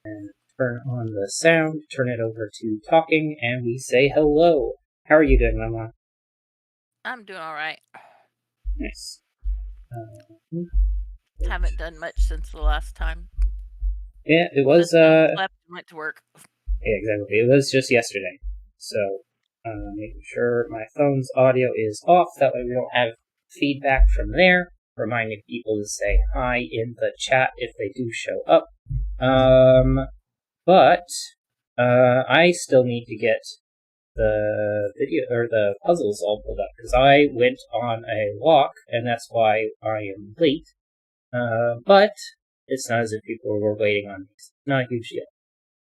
And turn on the sound, turn it over to talking, and we say hello. How are you doing, Mama? I'm doing alright. Nice. Haven't done much since the last time. Yeah, it was, Just been slept and went to work. yeah, exactly. It was just yesterday. So, making sure my phone's audio is off, that way we don't have feedback from there. Reminding people to say hi in the chat if they do show up. But I still need to get the video or the puzzles all pulled up because I went on a walk and that's why I am late. But it's not as if people were waiting on me. It's not a huge deal.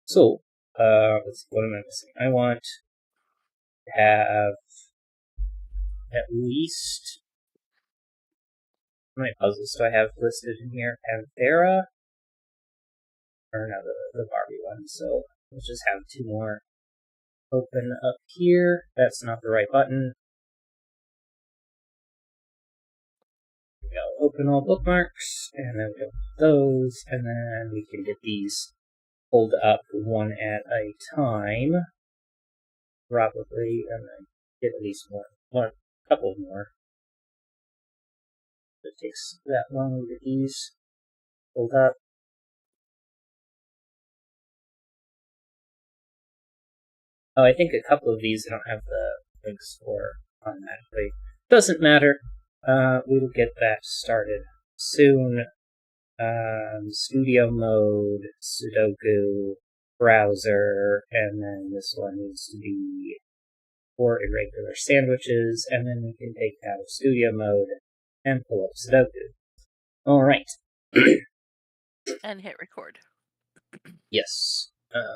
So, let's see, what am I missing? I want to have at least, how many puzzles do I have listed in here? Panthera, or no, the Barbie one. So let's just have 2 more open up here. That's not the right button. We go open all bookmarks, and then we open those, and then we can get these pulled up one at a time, probably, and then get at least one couple more. It takes that long to get these pulled up. Oh, I think a couple of these I don't have the links for automatically. Doesn't matter. We will get that started soon. Studio mode, Sudoku, browser, and then this one needs to be 4 irregular sandwiches, and then we can take out of studio mode and pull up Sudoku. Alright. And hit record. Yes. Let's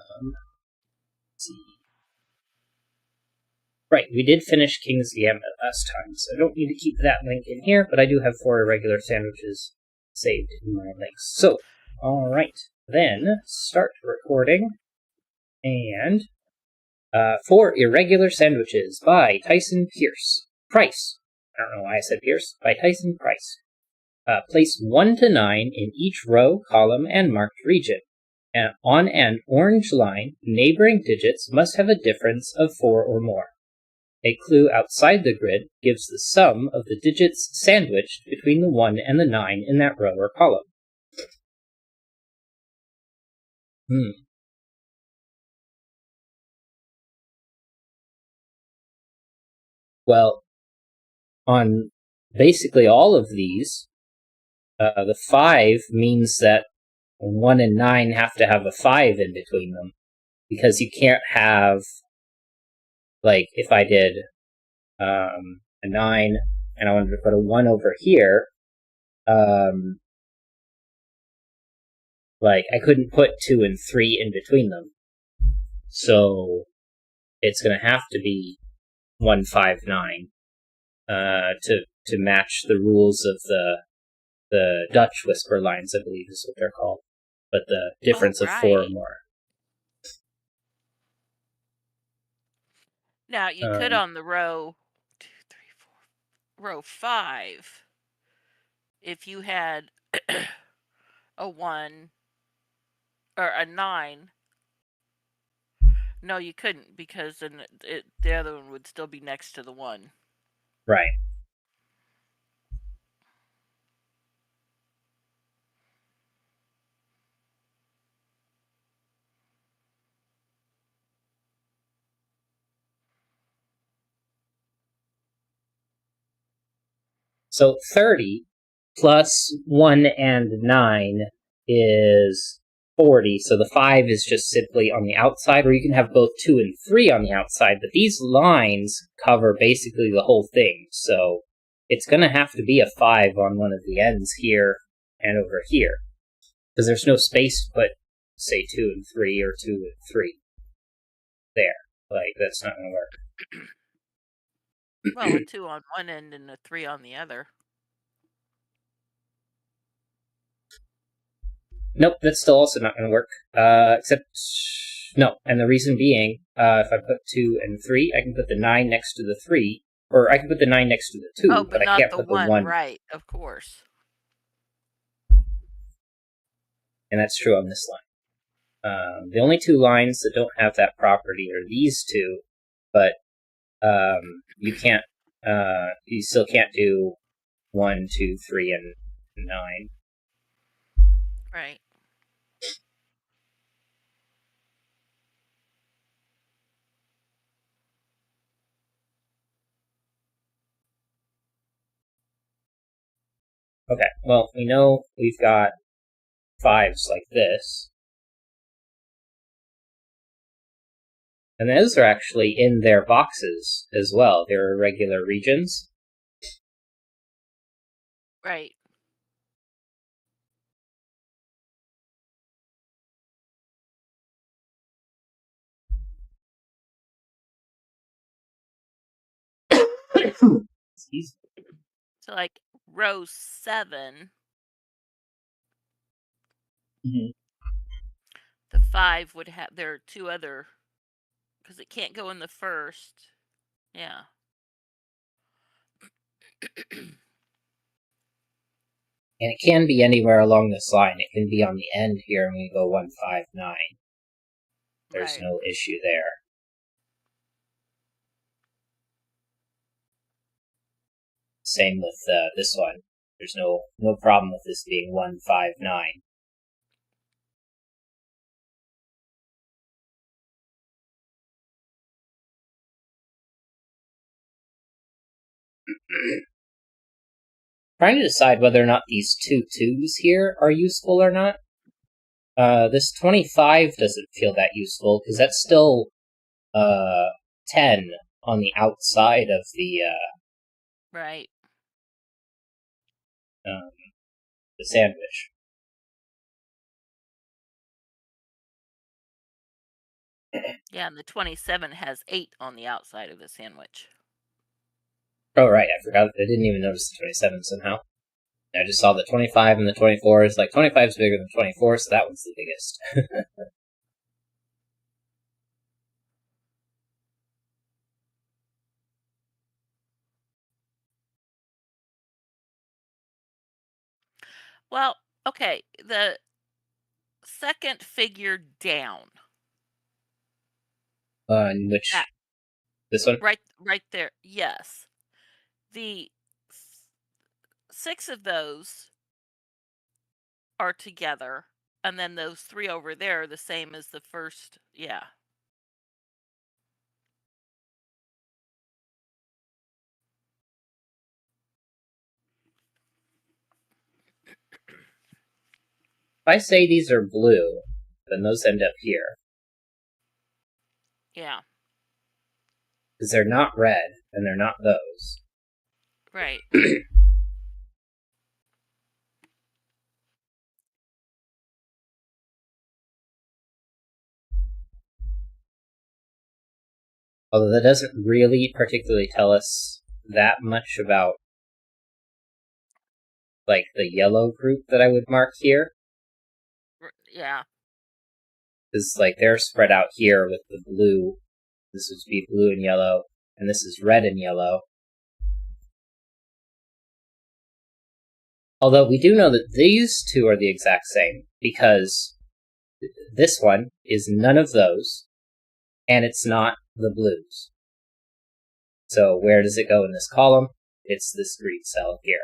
see. Right, we did finish King's Gambit last time, so I don't need to keep that link in here, but I do have 4 irregular sandwiches saved in my links. So, alright, then start recording, and 4 Irregular Sandwiches by Tyson Pierce. Price. I don't know why I said Pierce. By Tyson Price. Place 1 to 9 in each row, column, and marked region. And on an orange line, neighboring digits must have a difference of 4 or more. A clue outside the grid gives the sum of the digits sandwiched between the 1 and the 9 in that row or column. Well, on basically all of these, the 5 means that 1 and 9 have to have a 5 in between them. Because you can't have, like, if I did a 9 and I wanted to put a 1 over here, like, I couldn't put 2 and 3 in between them. So, it's going to have to be 1, 5, 9 to match the rules of the Dutch whisper lines, I believe is what they're called. But the difference of 4 or more. Now, you could on the row 2, 3, 4, row 5, if you had a 1 or a 9. No, you couldn't, because then the other one would still be next to the 1. Right. So 30 plus 1 and 9 is 40, so the 5 is just simply on the outside, or you can have both 2 and 3 on the outside, but these lines cover basically the whole thing, so it's going to have to be a 5 on one of the ends here and over here, because there's no space to put, say, 2 and 3 or 2 and 3 there. Like, that's not going to work. Well, a 2 on one end and a 3 on the other. Nope, that's still also not going to work. Except, no. And the reason being, if I put 2 and 3, I can put the 9 next to the 3, or I can put the 9 next to the 2, but I can't put the 1. Right, of course. And that's true on this line. The only two lines that don't have that property are these two, but you can't. You still can't do 1, 2, 3, and 9. Right. Okay, well, we know we've got 5s like this. And those are actually in their boxes as well. They're irregular regions. Right. Excuse me. So like row 7, Mhm. the 5 would have there are two other because it can't go in the first. Yeah. And it can be anywhere along this line. It can be on the end here and we go 1, 5, 9. There's Right. no issue there. Same with this one. There's no problem with this being 1, 5, 9. Trying to decide whether or not these 2 2s here are useful or not. This 25 doesn't feel that useful because that's still 10 on the outside of Right. um, the sandwich. Yeah, and the 27 has 8 on the outside of the sandwich. Oh, right, I forgot. I didn't even notice the 27 somehow. I just saw the 25 and the 24 is like 25 is bigger than 24, so that one's the biggest. Well, okay, the second figure down. In which, That this one? right there. Yes. The 6 of those are together, and then those 3 over there are the same as the first. Yeah. If I say these are blue, then those end up here. Yeah. Because they're not red, and they're not those. Right. Although that doesn't really particularly tell us that much about, like, the yellow group that I would mark here. Yeah. Because, like, they're spread out here with the blue. This would be blue and yellow, and this is red and yellow. Although we do know that these two are the exact same, because this one is none of those, and it's not the blues. So where does it go in this column? It's this green cell here.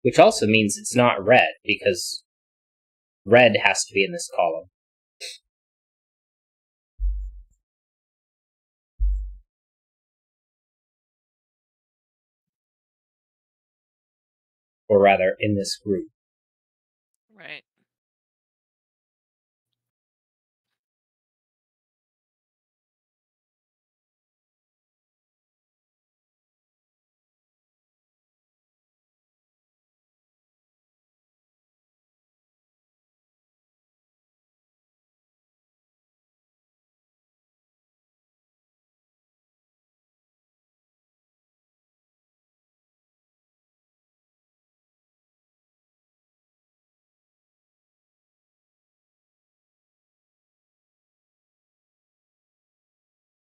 Which also means it's not red, because red has to be in this column. Or rather, in this group. Right.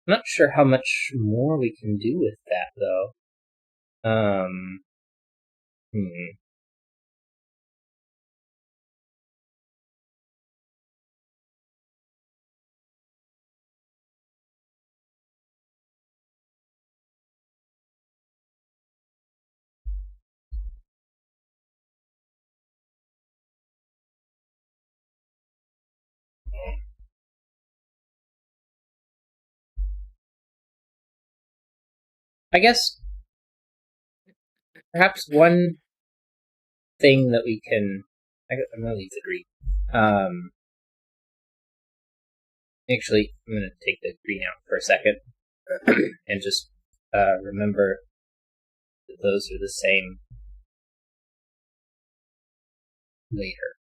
I'm not sure how much more we can do with that, though. Hmm. I guess perhaps one thing that we can... I'm going to leave the green. Actually, I'm going to take the green out for a second and just remember that those are the same later.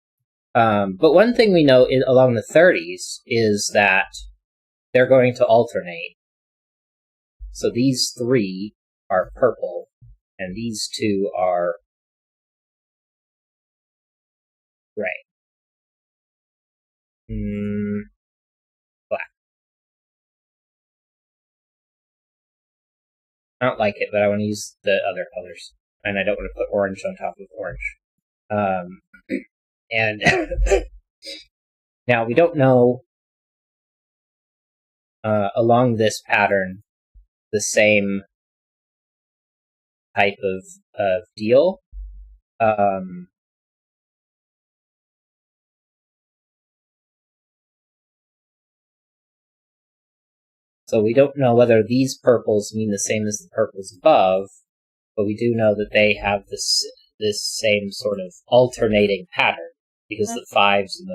But one thing we know along the 30s is that they're going to alternate. So these 3 are purple, and these 2 are gray. Black. I don't like it, but I want to use the other colors. And I don't want to put orange on top of orange. And now we don't know along this pattern the same type of deal. So we don't know whether these purples mean the same as the purples above, but we do know that they have this same sort of alternating pattern, because the 5s and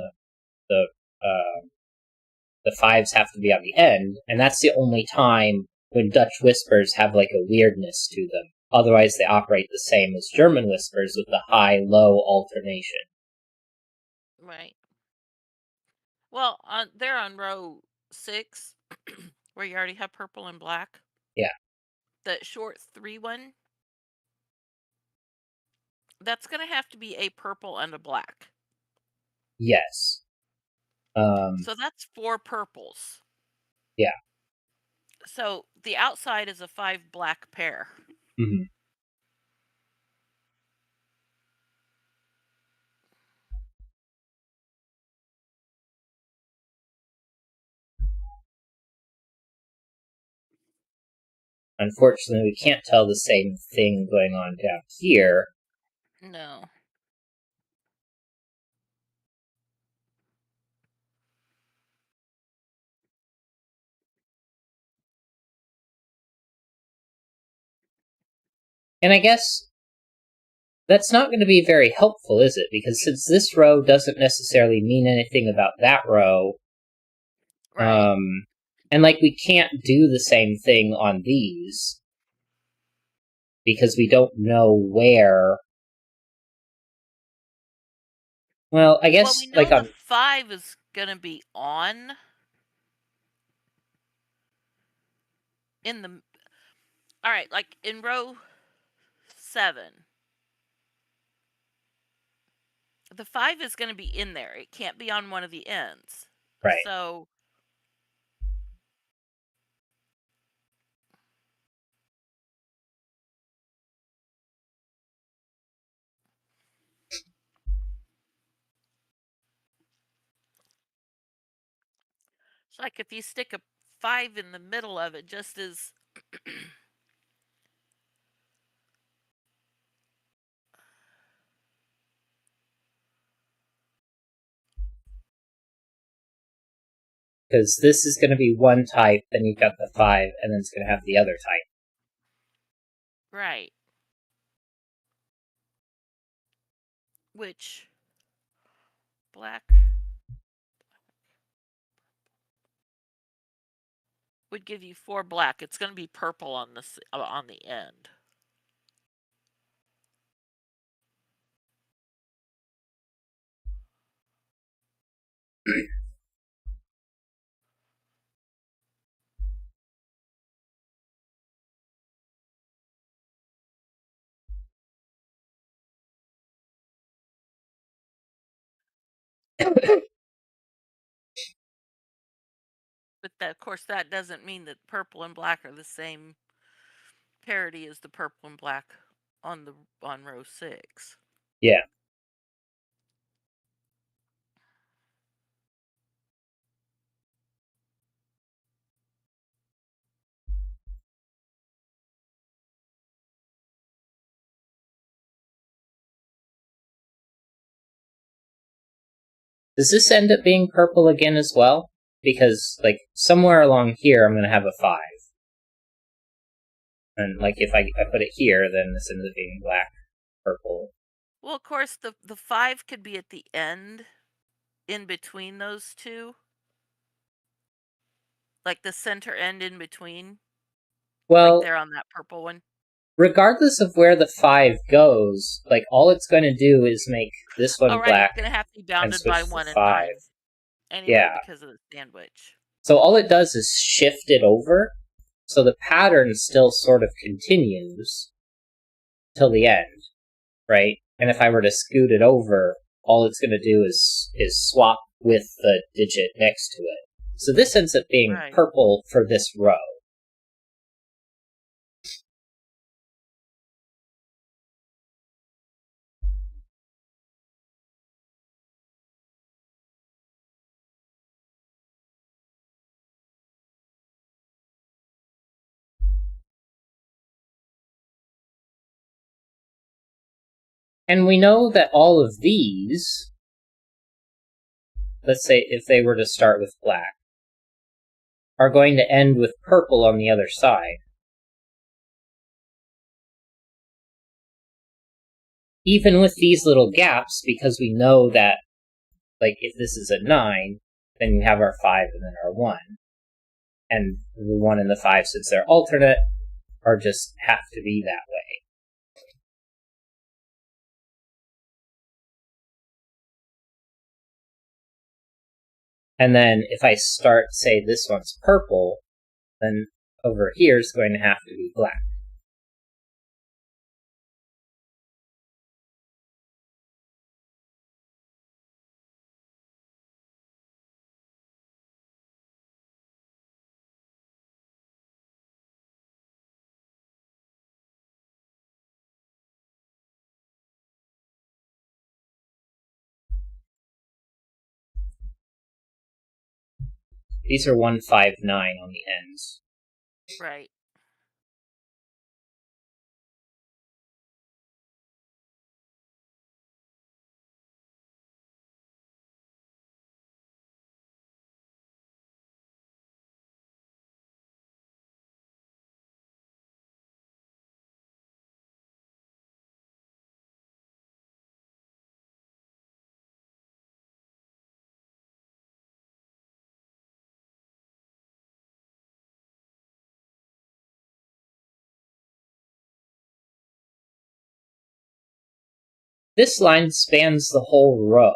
the 5s have to be on the end, and that's the only time when Dutch whispers have like a weirdness to them. Otherwise, they operate the same as German whispers with the high-low alternation. Right. Well, they're on row 6, where you already have purple and black. Yeah. The short 3 one, that's going to have to be a purple and a black. Yes. So that's 4 purples. Yeah. So the outside is a 5 black pair. Mm-hmm. Unfortunately, we can't tell the same thing going on down here. No. And I guess that's not going to be very helpful, is it? Because since this row doesn't necessarily mean anything about that row, Right. and like we can't do the same thing on these because we don't know where. Well, I guess Well, we like know on the 5 is going to be on in the... All right, like in row 7, the 5 is going to be in there. It can't be on one of the ends. right. So it's like if you stick a 5 in the middle of it, just as Because this is going to be one type, then you've got the 5, and then it's going to have the other type. right. Which black would give you 4 black. It's going to be purple on the end. But that, of course, that doesn't mean that purple and black are the same parity as the purple and black on row 6. Yeah. Does this end up being purple again as well? Because, like, somewhere along here I'm going to have a 5. And like if I put it here, then this ends up being black, purple. Well, of course, the 5 could be at the end, in between those two. Like the center end in between. Well, like there on that purple one. regardless of where the 5 goes, like all it's going to do is make this one Oh, right. black It's going to have to be and bounded switch by to 1 and 5. 9. Anyway, Yeah. because of the sandwich. So all it does is shift it over, so the pattern still sort of continues till the end, right? And if I were to scoot it over, all it's going to do is swap with the digit next to it. So this ends up being Right. purple for this row. And we know that all of these, let's say if they were to start with black, are going to end with purple on the other side. Even with these little gaps, because we know that, like, if this is a 9, then you have our 5 and then our 1. And the 1 and the 5, since they're alternate, are just have to be that way. And then if I start, say, this one's purple, then over here is going to have to be black. These are 1, 5, 9 on the ends. Right. This line spans the whole row.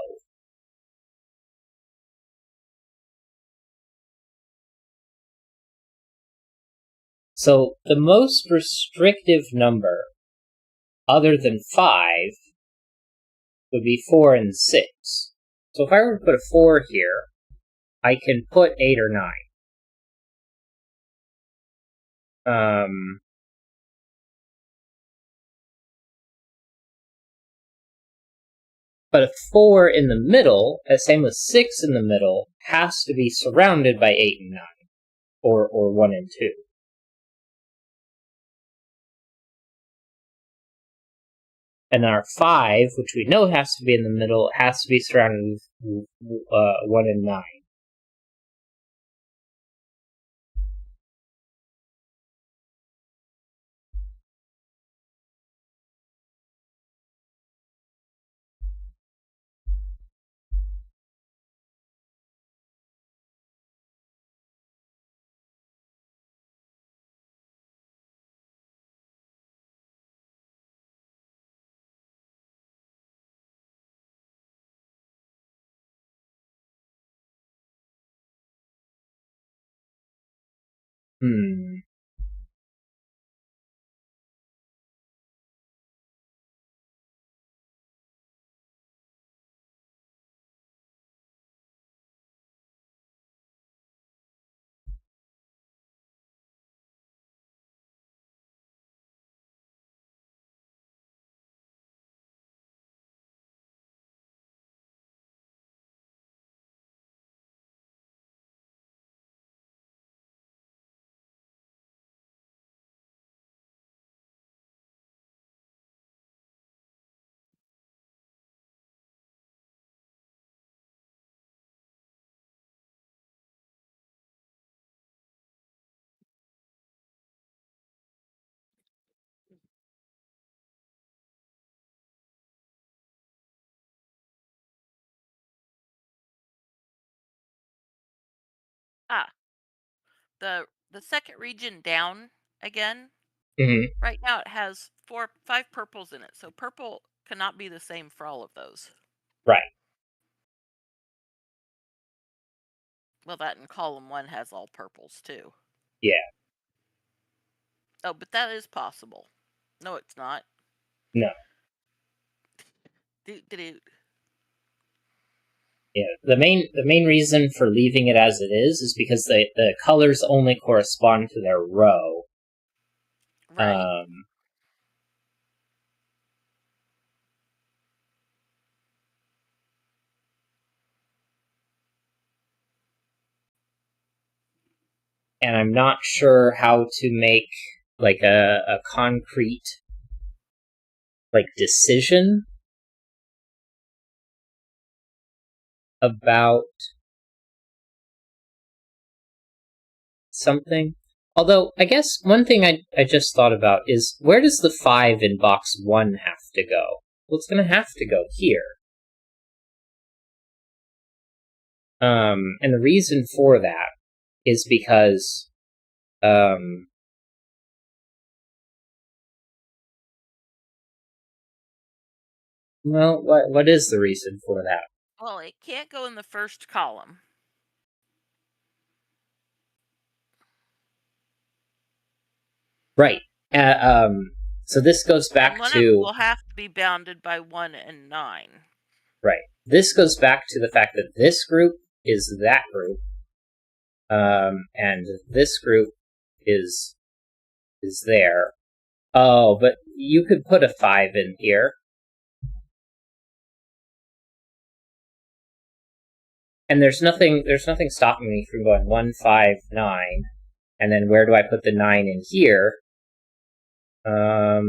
So the most restrictive number, other than 5, would be 4 and 6. So if I were to put a 4 here, I can put 8 or 9. But a 4 in the middle, same with 6 in the middle, has to be surrounded by 8 and 9, or 1 and 2. And our 5, which we know has to be in the middle, has to be surrounded with 1 and 9. Ah, the second region down again. Mm-hmm. Right now it has 5 purples in it, so purple cannot be the same for all of those. Right. Well, that in column 1 has all purples too. Yeah. Oh, but that is possible. No, it's not. No. Do. Yeah. The main reason for leaving it as it is because the colors only correspond to their row. Right. And I'm not sure how to make like a concrete like decision about something. Although, I guess one thing I just thought about is, where does the 5 in box 1 have to go? Well, it's going to have to go here. And the reason for that is because, well, what is the reason for that? Well, it can't go in the first column. Right. So this goes back One of to... them will have to be bounded by 1 and 9. Right. This goes back to the fact that this group is that group, and this group is there. Oh, but you could put a 5 in here. And there's nothing stopping me from going 1, 5, 9, and then where do I put the 9 in here? How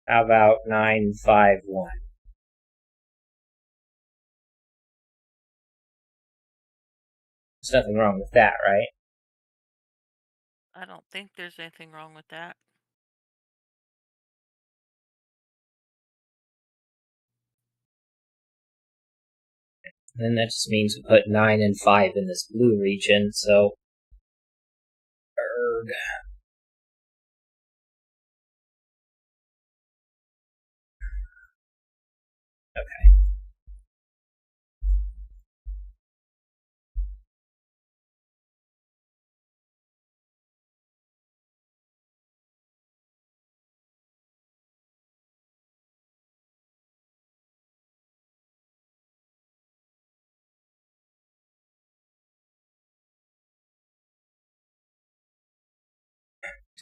about 9, 5, 1? There's nothing wrong with that, right? I don't think there's anything wrong with that. And that just means we put 9 and 5 in this blue region, so... Erg. Okay.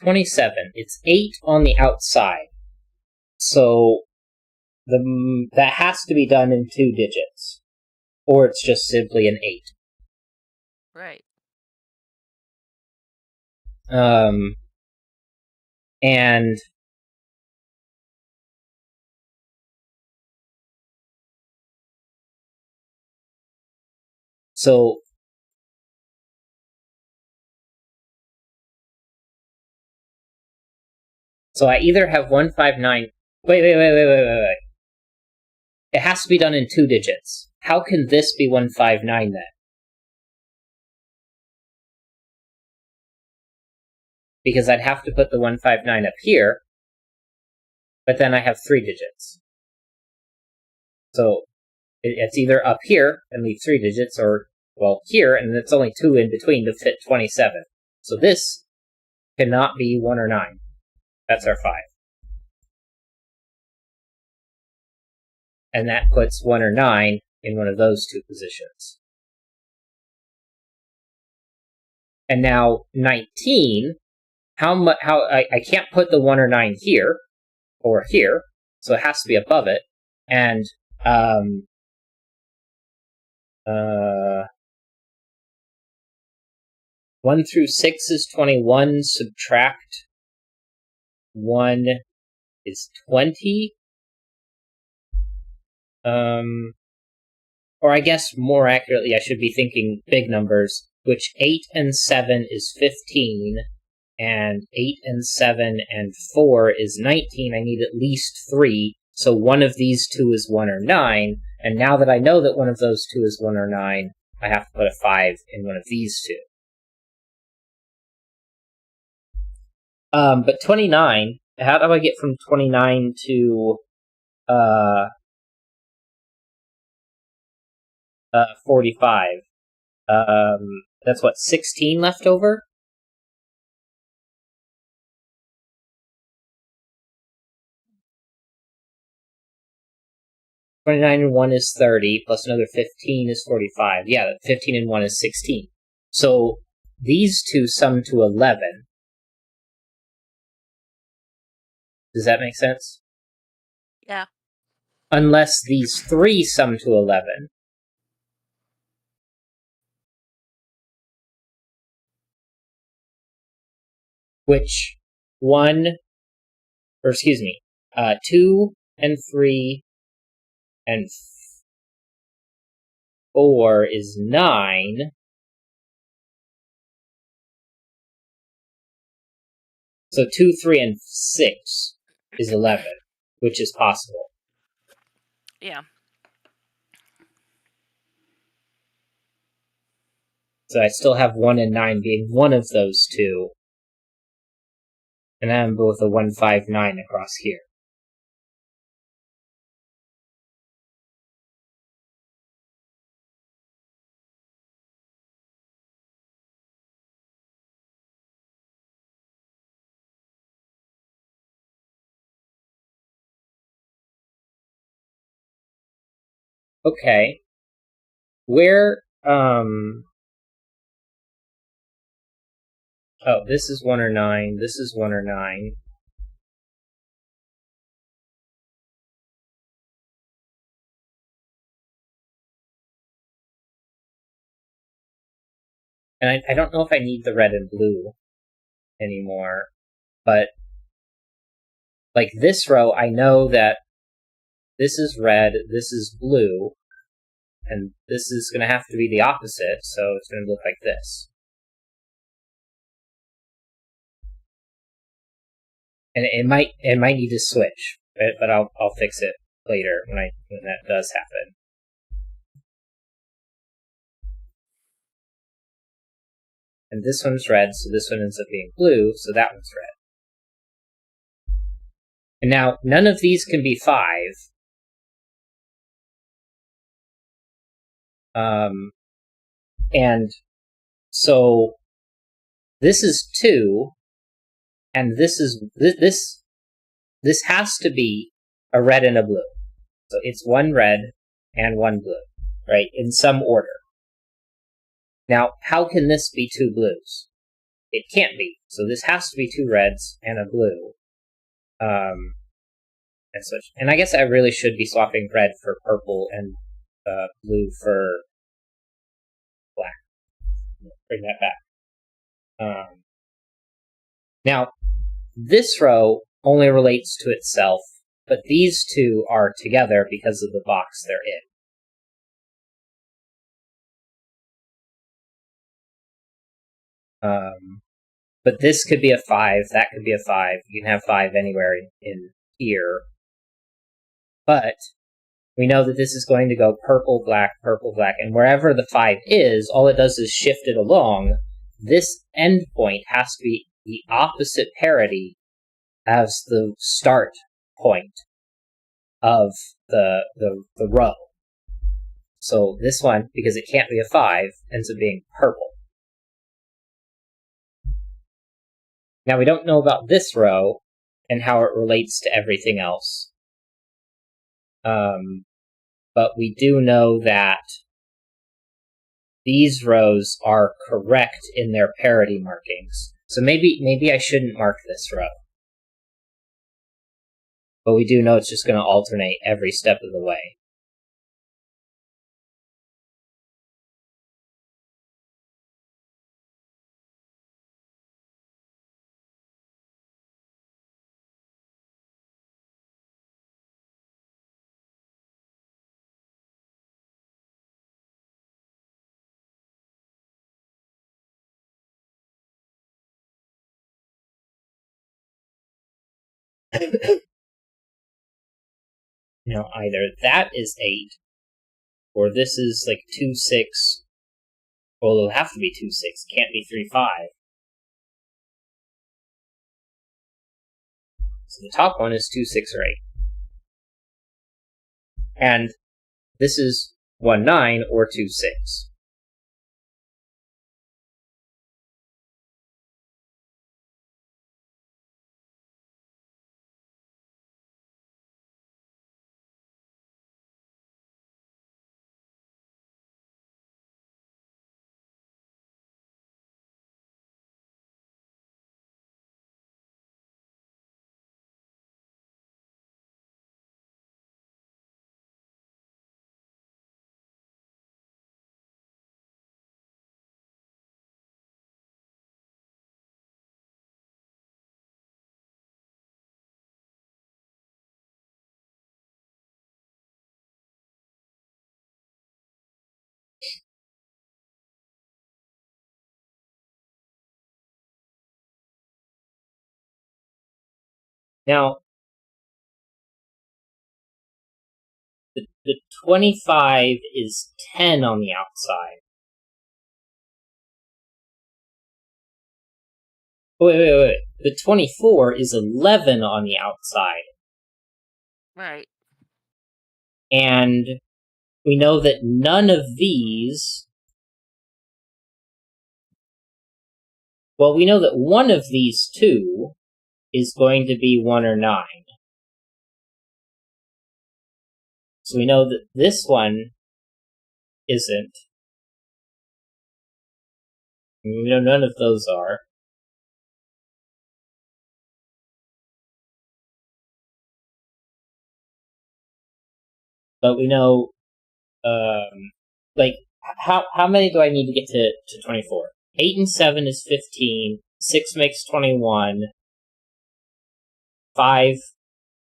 $27. It's 8 on the outside. So that has to be done in 2 digits. Or it's just simply an 8. Right. And so I either have 159. Wait. It has to be done in 2 digits. How can this be 159 then? Because I'd have to put the 159 up here, but then I have 3 digits. So it's either up here and leave 3 digits, or, well, here, and it's only 2 in between to fit 27. So this cannot be 1 or 9. That's our 5. And that puts 1 or 9 in one of those 2 positions. And now 19, I can't put the 1 or 9 here, or here, so it has to be above it. And 1 through 6 is 21, subtract 1 is 20. Or I guess more accurately, I should be thinking big numbers, which 8 and 7 is 15, and 8 and 7 and 4 is 19. I need at least 3, so one of these 2 is 1 or 9, and now that I know that one of those 2 is 1 or 9, I have to put a 5 in one of these two. But 29, how do I get from 29 to 45? That's what, 16 left over? $29 and 1 is 30, plus another 15 is 45. Yeah, 15 and 1 is 16. So these two sum to 11. Does that make sense? Yeah. Unless these three sum to 11. Which 2 and 3 and 4 is 9. So 2, 3, and 6 is 11, which is possible. Yeah. So I still have 1 and 9 being one of those two. And I'm both a 1, 5, 9 across here. Okay. Where, oh, this is 1 or 9, this is 1 or 9. And I don't know if I need the red and blue anymore, but like this row, I know that this is red, this is blue, and this is going to have to be the opposite, so it's going to look like this. And it might need to switch, but I'll fix it later when that does happen. And this one's red, so this one ends up being blue, so that one's red. And now, none of these can be 5. And so this is 2, and this has to be a red and a blue. So it's 1 red and 1 blue, right? In some order. Now, how can this be 2 blues? It can't be. So this has to be 2 reds and a blue. And such. And I guess I really should be swapping red for purple and blue for black. Bring that back. Now, this row only relates to itself, but these two are together because of the box they're in. But this could be a 5, that could be a 5. You can have 5 anywhere in here. But we know that this is going to go purple, black, and wherever the 5 is, all it does is shift it along. This endpoint has to be the opposite parity as the start point of the row. So this one, because it can't be a 5, ends up being purple. Now we don't know about this row and how it relates to everything else. But we do know that these rows are correct in their parity markings. So maybe I shouldn't mark this row. But we do know it's just going to alternate every step of the way. Now either that is 8, or this is like 2, 6, Well, it'll have to be 2, 6. It can't be 3, 5. So the top one is 2, 6, or 8. And this is 1, 9 or 2, 6. Now, the 25 is 10 on the outside. Wait. The 24 is 11 on the outside. Right. And we know that none of these... Well, we know that one of these two is going to be 1 or 9. So we know that this one isn't. We know none of those are. But we know, how many do I need to get to 24? 8 and 7 is 15, 6 makes 21, 5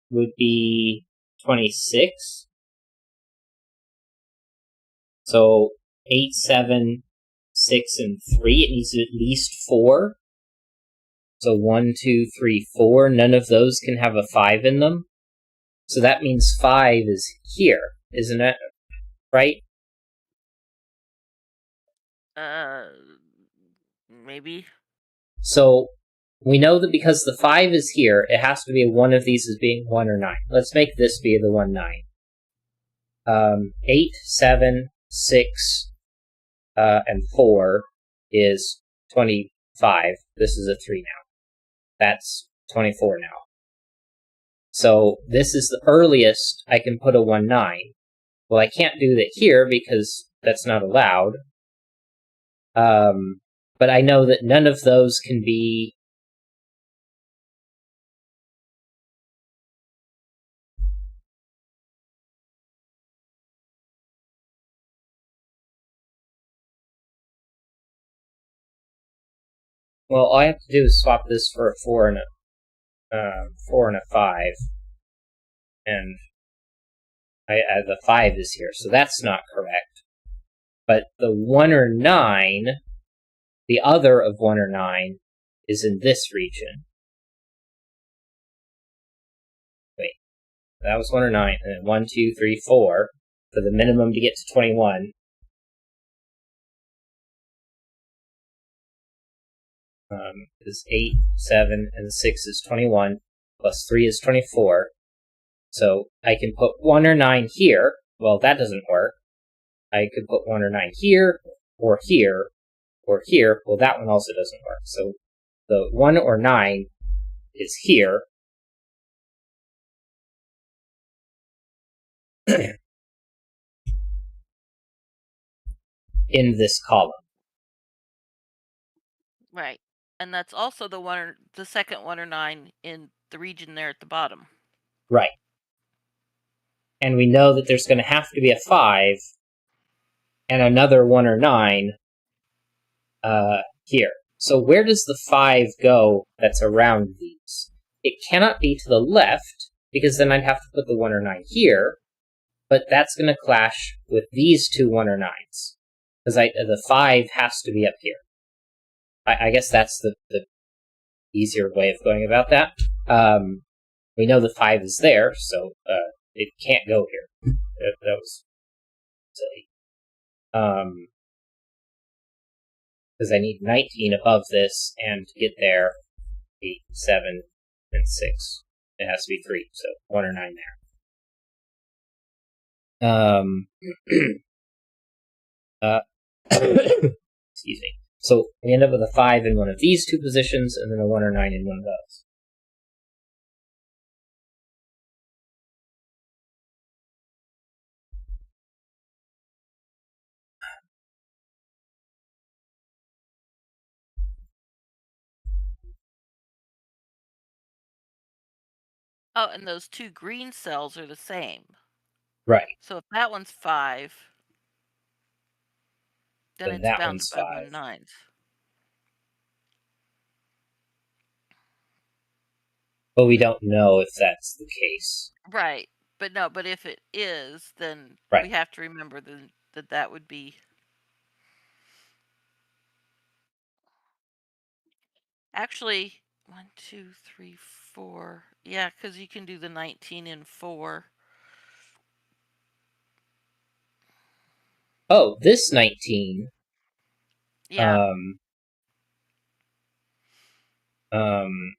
would be 26. So 8, 7, 6, and 3, it needs at least 4. So 1, 2, 3, 4, none of those can have a 5 in them. So that means 5 is here, isn't it? Right? Maybe. So we know that because the 5 is here, it has to be one of these as being 1 or 9. Let's make this be the 1, 9. 8, 7, 6, and 4 is 25. This is a 3 now. That's 24 now. So this is the earliest I can put a 1, 9. Well, I can't do that here because that's not allowed. But I know that none of those can be... Well, all I have to do is swap this for a 4 and a 5. And the 5 is here, so that's not correct. But the 1 or 9, the other of 1 or 9, is in this region. Wait, that was 1 or 9, and then 1, 2, 3, 4, for the minimum to get to 21. Is 8, 7, and 6 is 21, plus 3 is 24. So I can put 1 or 9 here. Well, that doesn't work. I could put 1 or 9 here, or here, or here. Well, that one also doesn't work. So the 1 or 9 is here. In this column. Right. And that's also the second 1 or 9 in the region there at the bottom. Right. And we know that there's going to have to be a 5 and another 1 or 9 here. So where does the 5 go that's around these? It cannot be to the left, because then I'd have to put the 1 or 9 here, but that's going to clash with these two 1 or 9s, because the 5 has to be up here. I guess that's the easier way of going about that. We know the 5 is there, so it can't go here. That was silly. because I need 19 above this, and to get there, 8, 7, and 6. It has to be 3, so 1 or 9 there. Excuse me. So we end up with a 5 in one of these two positions, and then a 1 or 9 in one of those. Oh, and those two green cells are the same. Right. So if that one's 5, then Then it's that bounced one's by 5. 1 9. But we don't know if that's the case. Right. But no, but if it is, then Right. we have to remember that that would be. Actually, 1, 2, 3, 4. Yeah, because you can do the 19 in 4. Oh, this 19. Yeah. Um,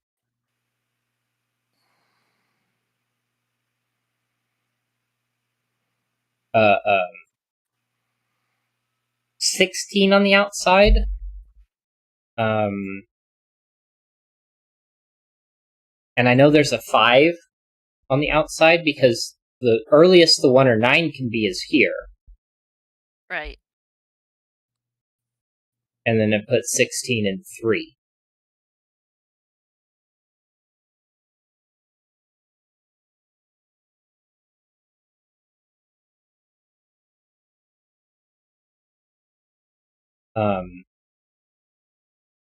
16 on the outside. And I know there's a 5 on the outside because the earliest the 1 or 9 can be is here. Right. And then it puts 16 and 3.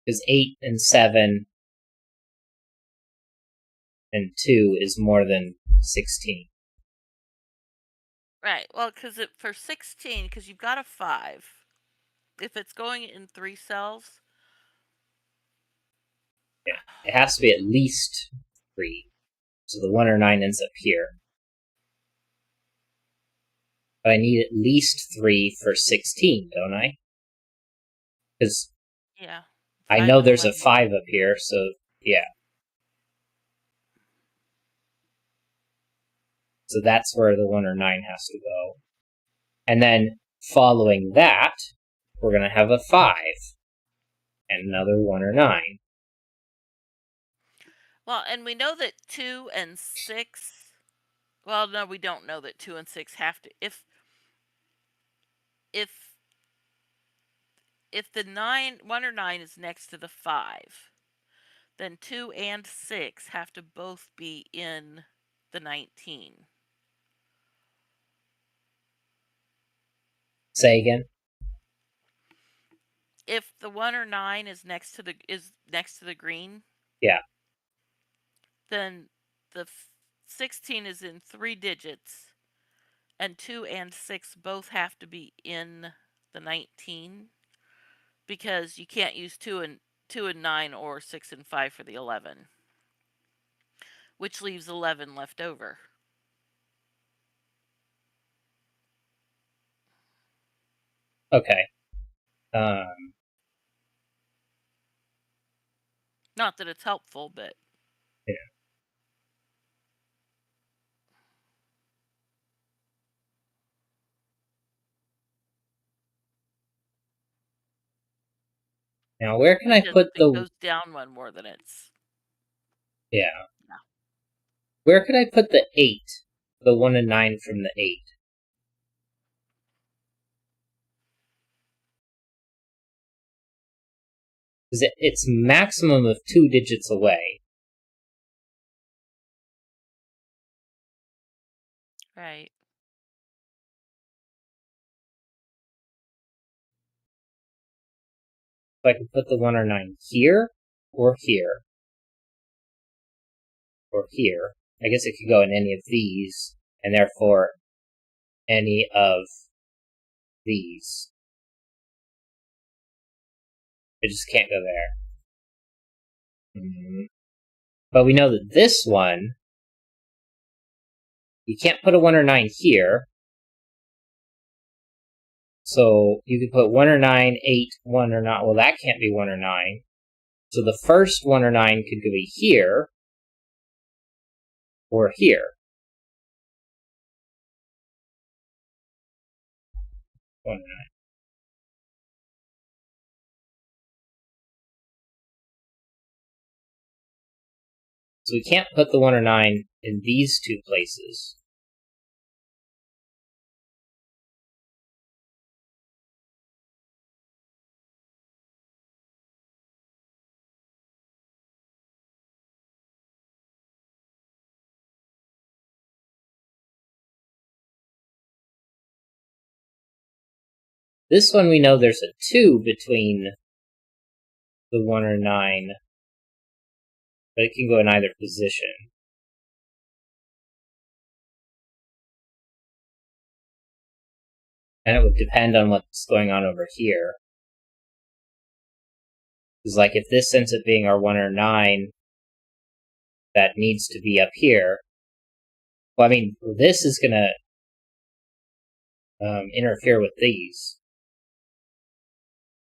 Because 8 and 7 and 2 is more than 16. Right. Well, because for 16, because you've got a 5, if it's going in 3 cells. Yeah, it has to be at least 3. So the 1 or 9 ends up here. But I need at least 3 for 16, don't I? Because Yeah. I know there's a 5 up here, so yeah. So that's where the 1 or 9 has to go. And then following that, we're going to have a 5 and another 1 or 9. Well, and we know that 2 and 6. Well, no, we don't know that 2 and 6 have to. If the 1 or 9 is next to the 5, then 2 and 6 have to both be in the 19. Say again? If the 1 or 9 is next to the green, yeah, then the 16 is in 3 digits, and 2 and 6 both have to be in the 19, because you can't use 2 and 9 or 6 and 5 for the 11, which leaves 11 left over. Okay. Not that it's helpful, but Yeah. Now, where can I put it the... goes down one more than it's. Yeah. Where could I put the 8? The 1 and 9 from the 8? Because it's maximum of 2 digits away. Right. So I can put the 1 or 9 here, or here, or here. I guess it could go in any of these, and therefore any of these. It just can't go there. But we know that this one, you can't put a 1 or 9 here. So you could put 1 or 9, 8, 1 or not. Well, that can't be 1 or 9. So the first 1 or 9 could be here or here. 1 or 9. So we can't put the 1 or 9 in these two places. This one we know there's a 2 between the 1 or 9, but it can go in either position. And it would depend on what's going on over here. Because, like, if this ends up being our 1 or 9, that needs to be up here. Well, I mean, this is going to interfere with these.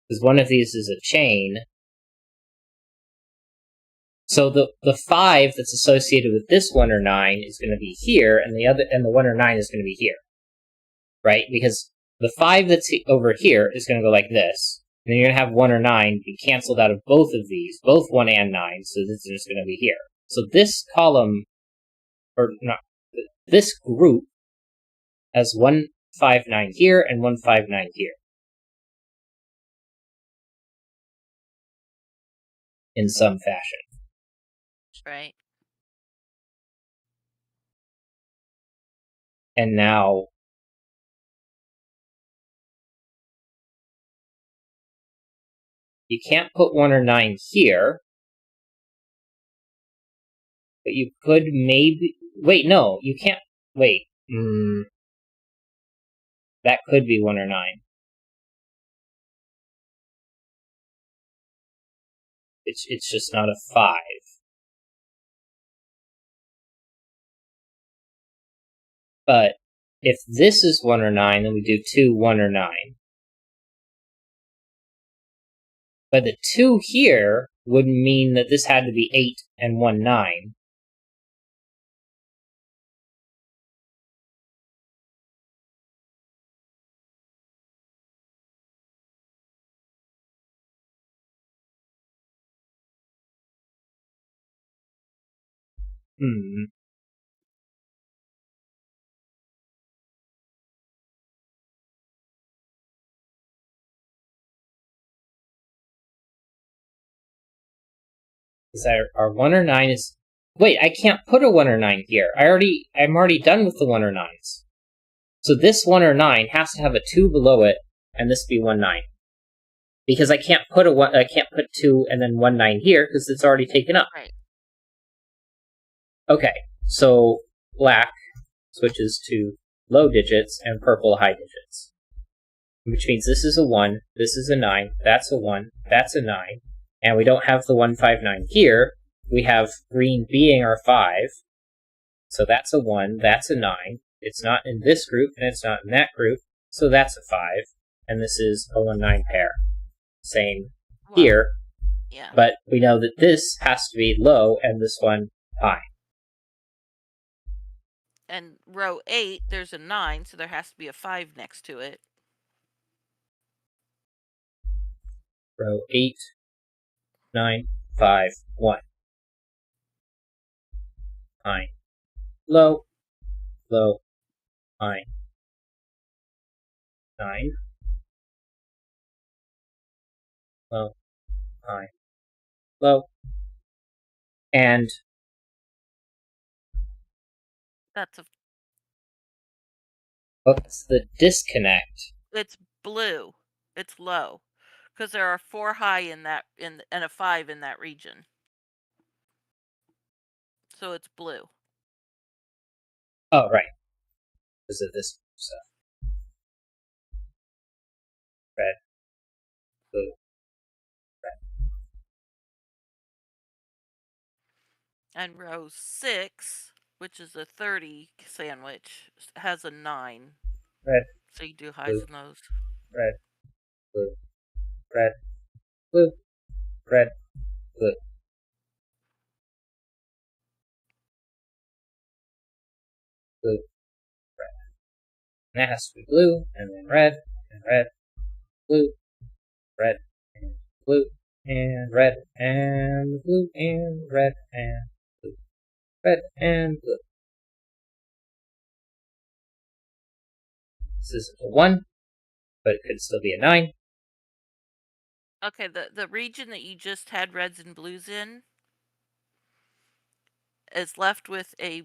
Because one of these is a chain. So the 5 that's associated with this 1 or 9 is going to be here, and the 1 or 9 is going to be here. Right? Because the 5 that's over here is going to go like this. And then you're going to have 1 or 9 be canceled out of both of these, both 1 and 9, so this is just going to be here. So this column, or not, this group has 1, 5, 9 here and 1, 5, 9 here. In some fashion. Right. And now you can't put 1 or 9 here, but you could maybe... Wait, no, you can't... Wait. That could be 1 or 9. It's just not a 5. But if this is 1 or 9, then we do 2, 1 or 9. But the 2 here would mean that this had to be 8 and 1, 9. Because our 1 or 9 is... Wait, I can't put a 1 or 9 here. I'm already done with the 1 or 9s. So this 1 or 9 has to have a 2 below it, and this be 1, 9. Because I can't put 2 and then 1, 9 here, because it's already taken up. Right. Okay, so black switches to low digits and purple high digits. Which means this is a 1, this is a 9, that's a 1, that's a 9, and we don't have the 1, 5, 9 here. We have green being our 5, so that's a 1, that's a 9. It's not in this group, and it's not in that group, so that's a 5, and this is a 1, 9 pair. Same here, yeah. But we know that this has to be low, and this one high. And row 8, there's a 9, so there has to be a 5 next to it. Row 8, 9, 5, 1. 9. Low, low, high. 9. Low, high, low. And That's a... what's the disconnect? It's blue. It's low. Because there are 4 high in that, and a 5 in that region. So it's blue. Oh, right. Because of this stuff. Red, blue, red. And row 6, which is a 30 sandwich, has a 9. Red. So you do highs Blue. and lows. red, blue, red, blue, red, blue. Blue, red. And that has to be blue, and then red, and red, blue, red, and blue, and red, and blue, and red, and blue, red, and blue. This isn't a 1, but it could still be a 9. Okay, the region that you just had reds and blues in is left with a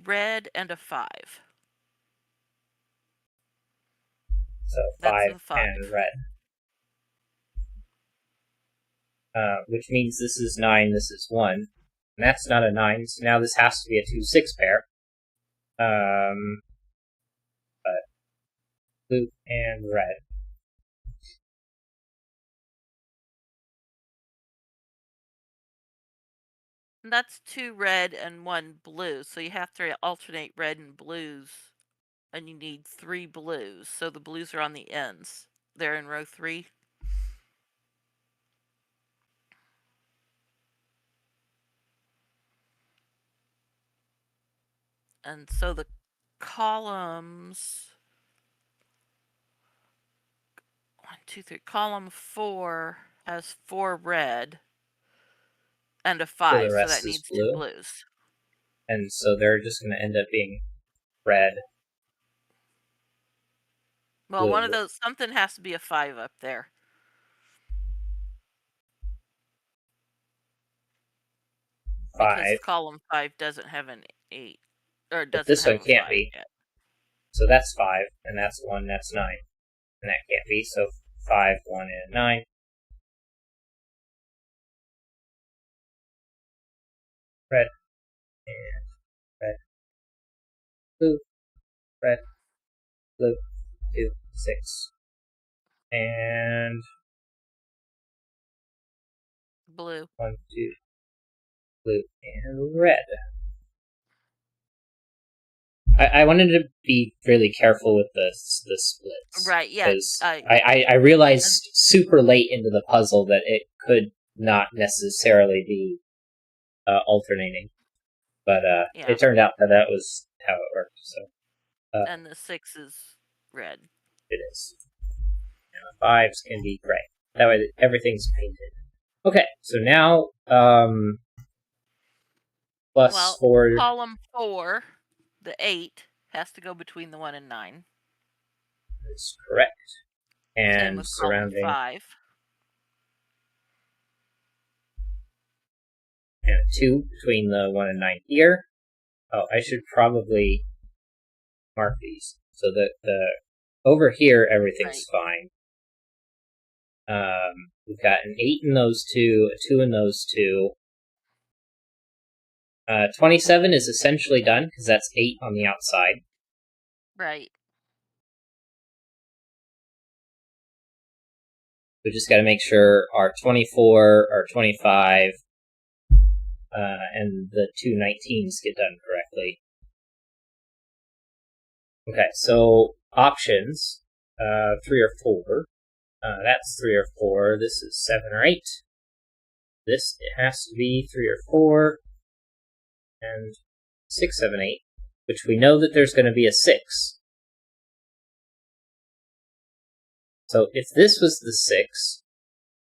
red and a 5. So That's 5 the 5. and red. Which means this is 9, this is 1. And that's not a 9, so now this has to be a 2-6 pair. But blue and red. And that's 2 red and 1 blue, so you have to alternate red and blues, and you need 3 blues. So the blues are on the ends. They're in row 3. And so the columns 1, 2, 3. Column 4 has 4 red and a 5, so that needs 2 blues. And so they're just going to end up being red. Well, blue, one of those, something has to be a 5 up there. 5. Because column 5 doesn't have an 8. Or it But doesn't this have one a can't 5 be. yet. So that's 5, and that's 1, that's 9. And that can't be, so 5, 1, and 9. Red, and red, blue, red, blue, 2, 6. And Blue. 1, 2, blue, and red. I wanted to be really careful with the splits. Right, yeah. Because I realized super late into the puzzle that it could not necessarily be alternating. But yeah. It turned out that was how it worked. So And the 6 is red. it is. 5s can be gray. That way everything's painted. Okay, so now plus 4. Column 4, the 8, has to go between the 1 and 9. Is correct. And same with surrounding column 5. And a 2 between the 1 and 9 here. Oh, I should probably mark these. So that the over here everything's fine. We've got an 8 in those two, a 2 in those two. 27 is essentially done, because that's 8 on the outside. Right. We just got to make sure our 24, our 25, and the 2 19s get done correctly. Okay, so options, 3 or 4. That's 3 or 4. This is 7 or 8. This, it has to be 3 or 4. And 6, 7, 8. Which we know that there's going to be a 6. So if this was the 6,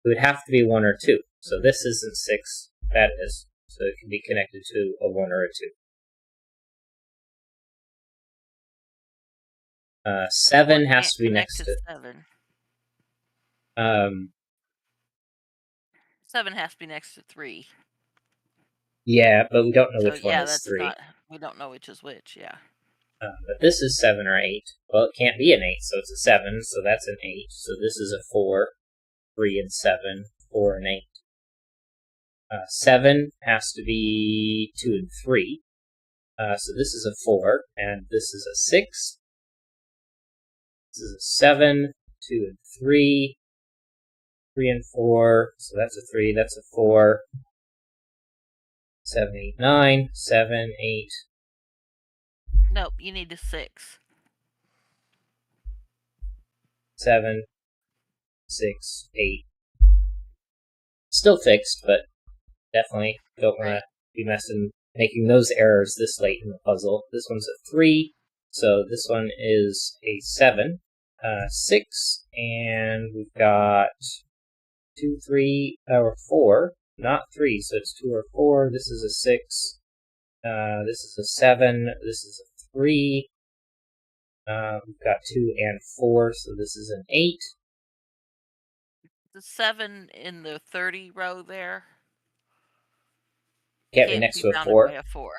it would have to be 1 or 2. So this isn't 6, that is. So it can be connected to a 1 or a 2. 7 has to be next to 7. 7 has to be next to 3. Yeah, but we don't know So which one is 3. We don't know which is which, yeah. But this is 7 or 8. Well, it can't be an 8, so it's a 7, so that's an 8. So this is a 4, 3 and 7, 4 and 8. 7 has to be 2 and 3. So this is a 4, and this is a 6. This is a 7, 2 and 3, 3 and 4. So that's a 3, that's a 4. 7, 8, 9, 7, 8. Nope, you need a 6. 7, 6, 8. Still fixed, but definitely don't want to be making those errors this late in the puzzle. This one's a 3, so this one is a 7. 6, and we've got 2, 3, or 4, not 3, so it's 2 or 4. This is a 6. This is a 7. This is a 3. We've got 2 and 4, so this is an 8. The 7 in the 30 row there Can't be next to a bounded 4. by a 4.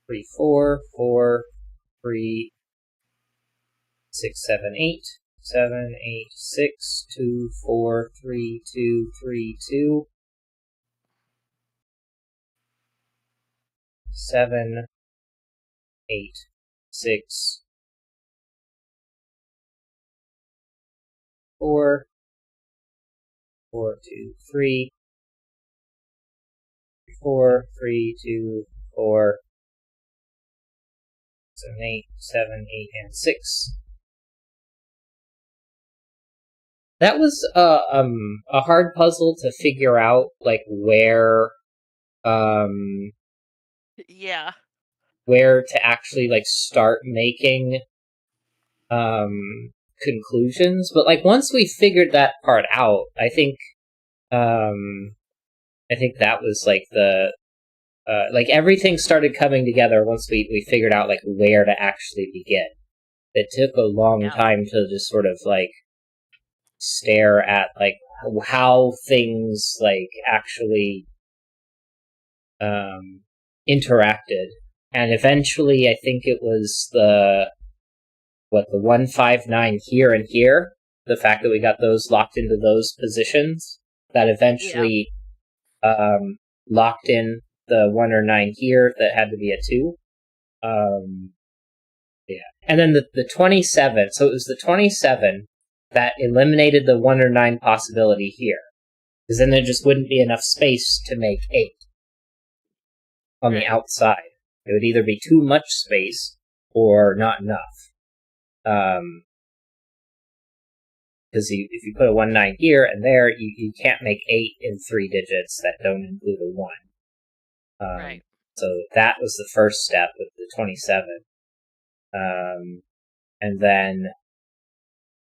3, 4, 4, 3, 6, 7, 8. 7, 8, 6, 2, 4, 3, 2, 3, 2. 7, 8, 6, 4, 4, 2, 3, 4, 3, 2, 4, 7, 8, 7, 8, and 6. That was a hard puzzle to figure out, like where Yeah. where to actually like start making conclusions. But like once we figured that part out, I think that was like the like everything started coming together once we figured out like where to actually begin. It took a long time to just sort of like stare at like how things like actually interacted, and eventually I think it was the 159 here and here, the fact that we got those locked into those positions that eventually locked in the 1 or 9 here that had to be a 2. And then the 27, so it was the 27 that eliminated the 1 or 9 possibility here, because then there just wouldn't be enough space to make 8 on the outside. It would either be too much space or not enough. Because if you put a 1, 9 here and there, you can't make 8 in 3 digits that don't include a 1. So that was the first step with the 27. And then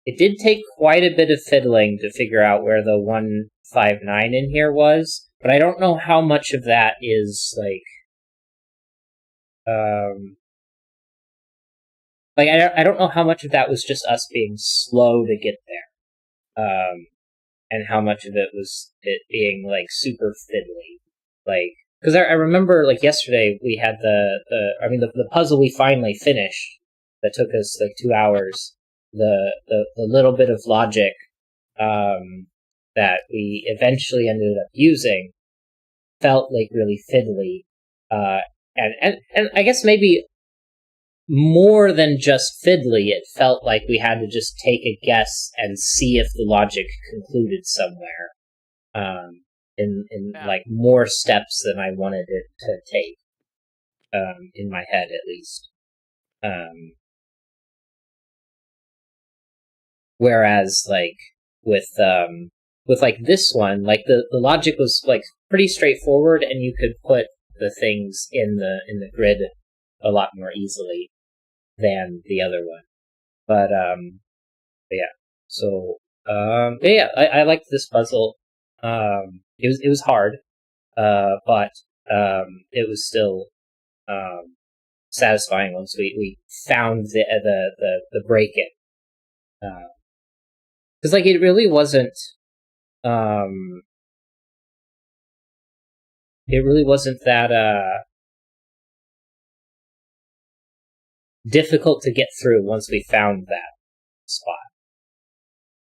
it did take quite a bit of fiddling to figure out where the 159 in here was, but I don't know how much of that is like I don't know how much of that was just us being slow to get there, and how much of it was it being like super fiddly, like because I remember like yesterday we had the puzzle we finally finished that took us like 2 hours. The little bit of logic that we eventually ended up using felt like really fiddly, and I guess maybe more than just fiddly, it felt like we had to just take a guess and see if the logic concluded somewhere, in like more steps than I wanted it to take, in my head at least. Whereas like with like this one, like the logic was like pretty straightforward, and you could put the things in the grid a lot more easily than the other one. But yeah. So I liked this puzzle. It was hard, but it was still satisfying once we found the break in. Because like it really wasn't that difficult to get through once we found that spot.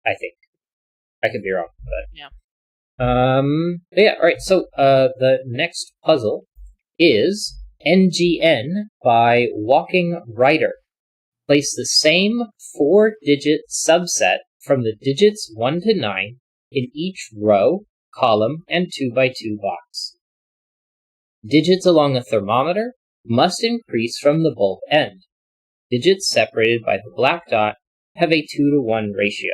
I think I could be wrong, but yeah. All right. So the next puzzle is NGN by Walking Writer. Place the same 4-digit subset from the digits 1 to 9 in each row, column, and 2x2 box. Digits along a thermometer must increase from the bulb end. Digits separated by the black dot have a 2-to-1 ratio.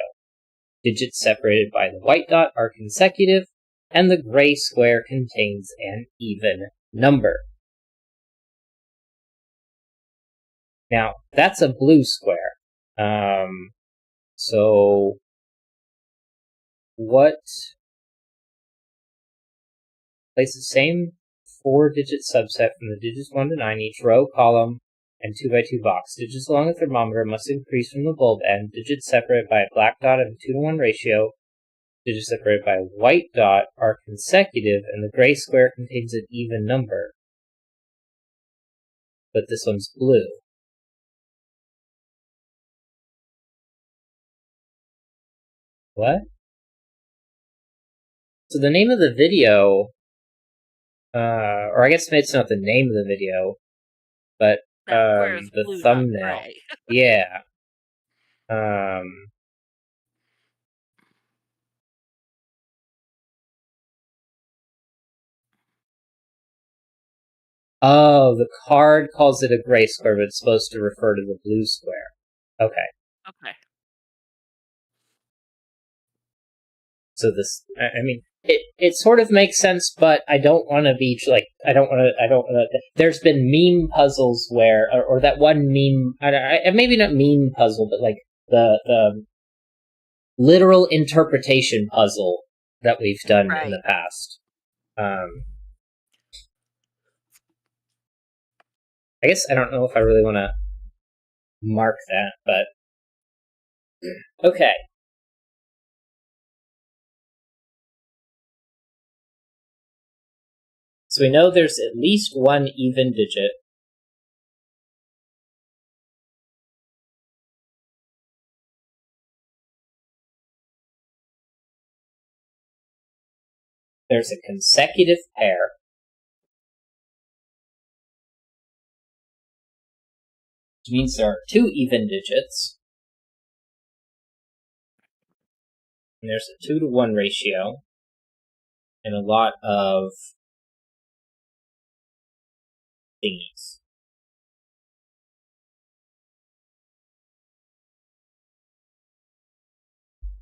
Digits separated by the white dot are consecutive, and the gray square contains an even number. Now, that's a blue square. So what? Place the same 4-digit subset from the digits 1 to 9 each row, column, and 2x2 box. Digits along the thermometer must increase from the bulb end. Digits separated by a black dot have a 2-to-1 ratio. Digits separated by a white dot are consecutive, and the gray square contains an even number. But this one's blue. What? So the name of the video, or I guess it's not the name of the video, but the blue, thumbnail. Yeah. Oh, the card calls it a gray square, but it's supposed to refer to the blue square. Okay. Okay. So this, I mean, it sort of makes sense, but I don't want to be like, I don't want to. There's been meme puzzles where, or that one meme, maybe not meme puzzle, but like the literal interpretation puzzle that we've done in the past. I guess I don't know if I really want to mark that, but okay. So we know there's at least one even digit. There's a consecutive pair. Which means there are 2 even digits. And there's a 2-to-1 ratio. And a lot of thingies.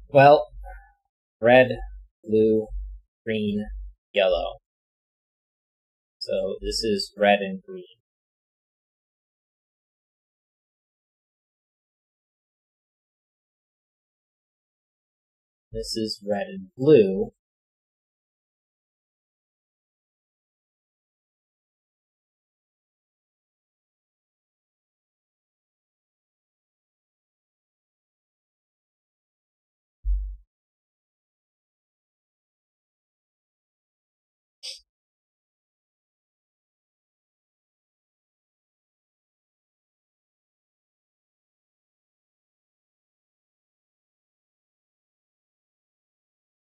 Well, red, blue, green, yellow. So this is red and green. This is red and blue.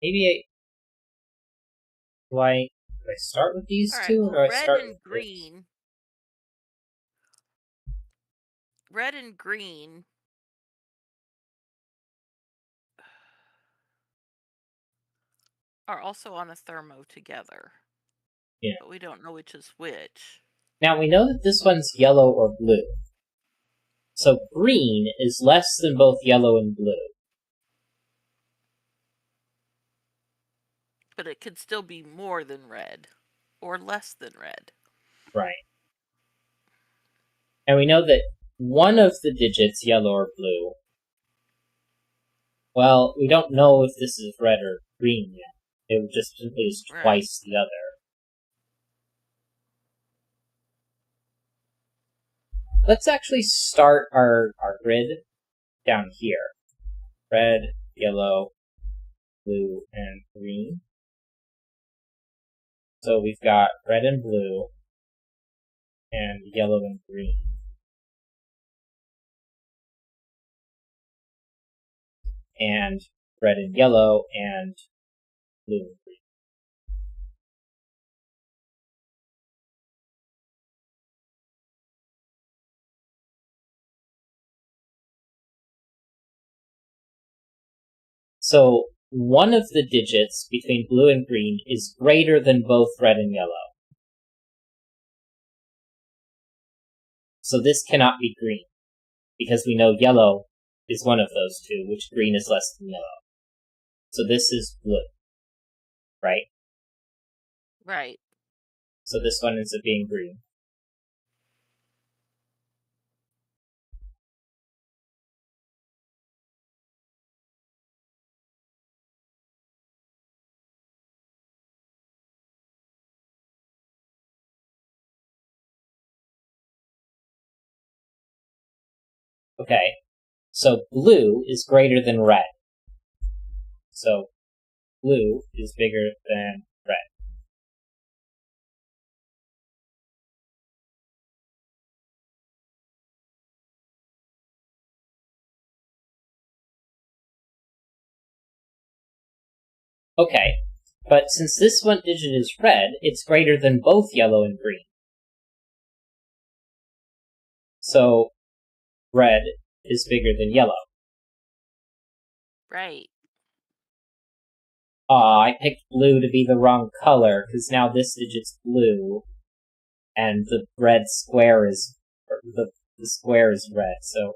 Maybe do I start with these two, or do I start with green? Red and green are also on a thermo together. Yeah. But we don't know which is which. Now we know that this one's yellow or blue. So green is less than both yellow and blue. But it could still be more than red, or less than red. Right. And we know that one of the digits, yellow or blue, well, we don't know if this is red or green yet. It just simply is twice the other. Let's actually start our grid down here. Red, yellow, blue, and green. So we've got red and blue, and yellow and green. And red and yellow, and blue and green. So one of the digits between blue and green is greater than both red and yellow. So this cannot be green. because we know yellow is one of those two, which green is less than yellow. So this is blue, right? Right. So this one ends up being green. Okay, so blue is greater than red. So blue is bigger than red. Okay, but since this one digit is red, it's greater than both yellow and green. So red is bigger than yellow. Right. Aw, I picked blue to be the wrong color, because now this digit's blue, and the red square is, or the square is red, so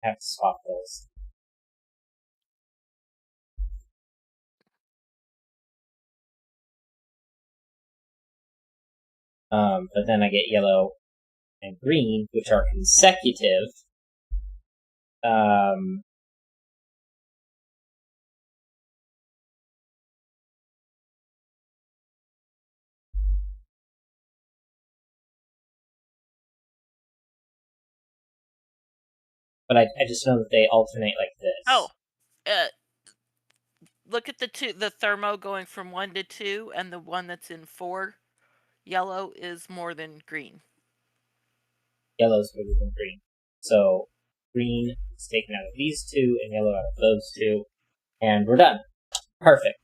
I have to swap those. But then I get yellow and green, which are consecutive. But I just know that they alternate like this. Oh, look at the thermo going from 1 to 2, and the one that's in 4. Yellow is more than green. Yellow's bigger than green. So green is taken out of these two, and yellow out of those two, and we're done. Perfect.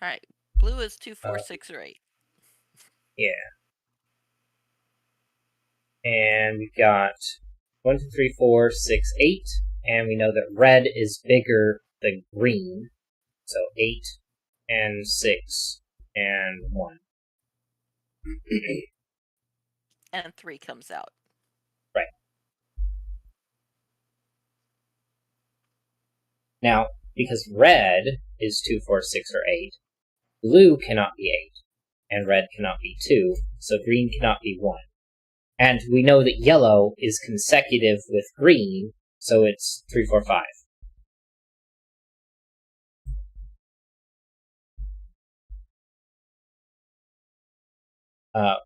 All right. Blue is 2, 4, 6, or 8. Yeah. And we've got 1, 2, 3, 4, 6, 8, and we know that red is bigger than green. So 8 and 6 and 1. And 3 comes out. Right. Now, because red is 2, 4, 6, or 8, blue cannot be 8, and red cannot be 2, so green cannot be 1. And we know that yellow is consecutive with green, so it's 3, 4, 5.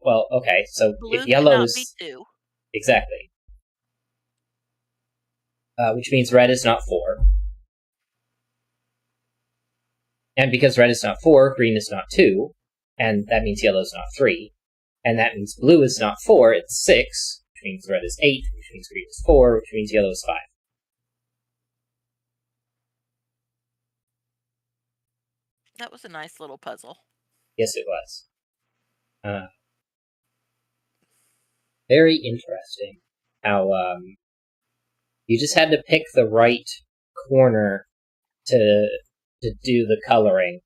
Well, okay, so Blue if yellow cannot is... be 2. Exactly. Which means red is not 4. And because red is not 4, green is not 2, and that means yellow is not 3. And that means blue is not 4, it's 6, which means red is 8, which means green is 4, which means yellow is 5. That was a nice little puzzle. Yes, it was. Very interesting how you just had to pick the right corner to do the coloring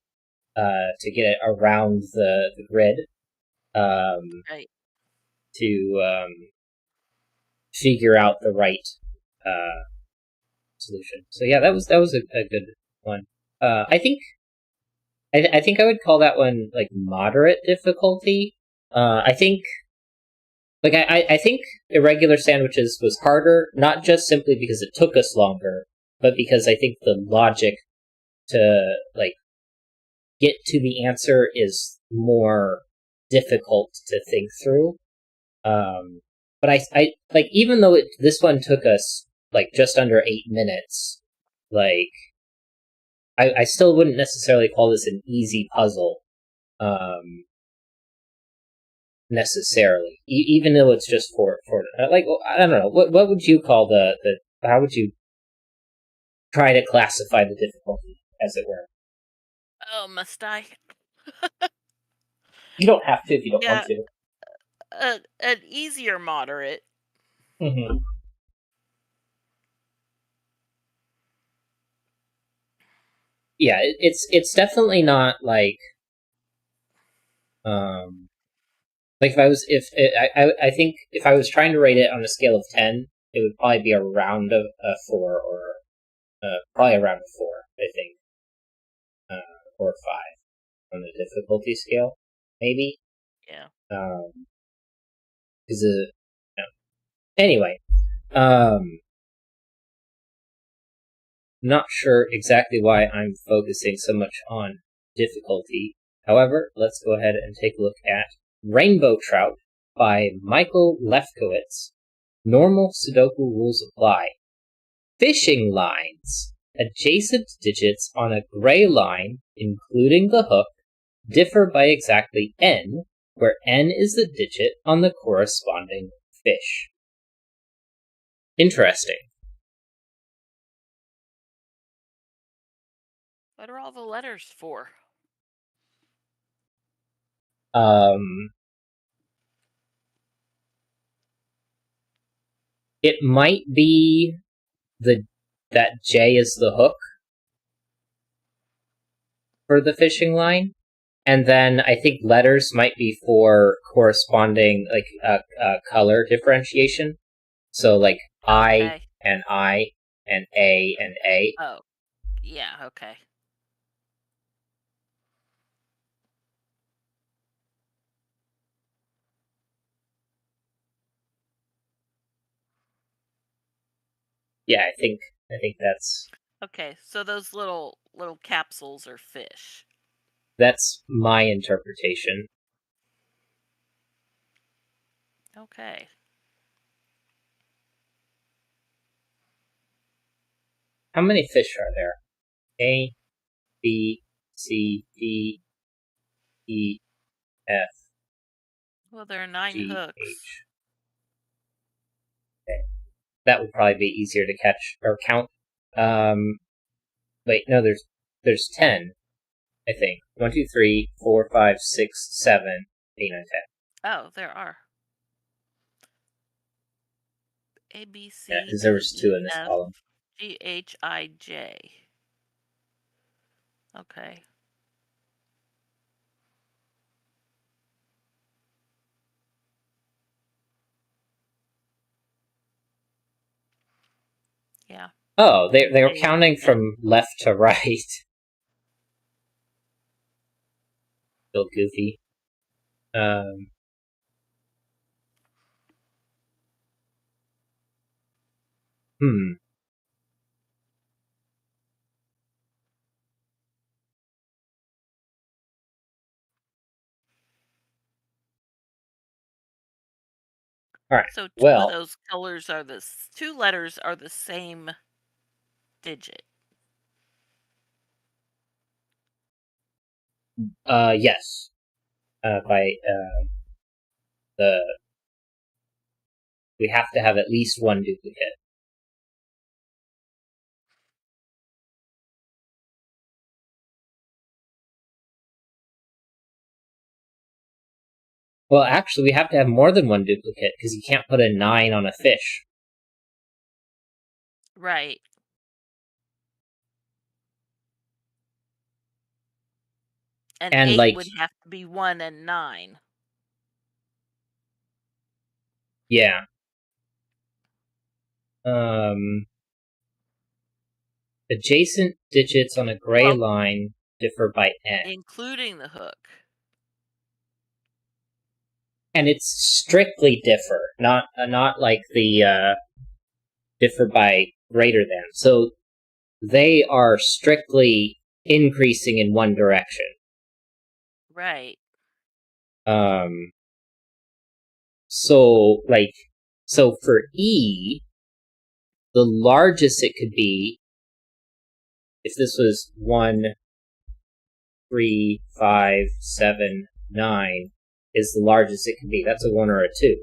to get it around the grid Right. to figure out the right solution. So yeah, that was a good one. I think I would call that one like moderate difficulty. I think I think irregular sandwiches was harder, not just simply because it took us longer, but because I think the logic to like get to the answer is more difficult to think through. But I like, even though this one took us like just under 8 minutes, like I still wouldn't necessarily call this an easy puzzle, necessarily. Even though it's just for like, I don't know, what would you call the how would you try to classify the difficulty, as it were? Oh, must I? You don't have to if you don't want Yeah, to. an easier moderate. Mm-hmm. Yeah, it's definitely not like Like I think if I was trying to rate it on a scale of 10, it would probably be around a 4 or probably around a 4, I think, or 5 on the difficulty scale, maybe. Yeah. Because no. Anyway, not sure exactly why I'm focusing so much on difficulty. However, let's go ahead and take a look at Rainbow Trout by Michael Lefkowitz. Normal Sudoku rules apply. Fishing lines. Adjacent digits on a gray line, including the hook, differ by exactly n, where n is the digit on the corresponding fish. Interesting. What are all the letters for? It might be that J is the hook for the fishing line, and then I think letters might be for corresponding color differentiation. So like Okay. I and A and A. Oh, yeah. Okay. Yeah, I think that's Okay. So those little capsules are fish. that's my interpretation. Okay. How many fish are there? A, B, C, D, E, F, Well, there are 9 G, hooks. H. Okay. That would probably be easier to catch or count. Wait, no, there's 10, I think. 1, 2, 3, 4, 5, 6, 7, 8, 9, 10. Oh, there are. A, B, C, Yeah, because D, there was 2 E, in this F, column. G, H, I, J. Okay. Yeah. Oh, they were counting from left to right. Still goofy. Hmm. All right. So two of Well, those colors are 2 letters are the same digit. yes. By the we have to have at least one duplicate. Well, actually, we have to have more than one duplicate because you can't put a 9 on a fish. Right. And And 8 like, would have to be 1 and 9. yeah. Adjacent digits on a gray line differ by n. Including the hook. And it's strictly differ, not like the differ by greater than. So they are strictly increasing in one direction. Right. So for E, the largest it could be, if this was 1, 3, 5, 7, 9, is the largest it can be. That's a 1 or a 2.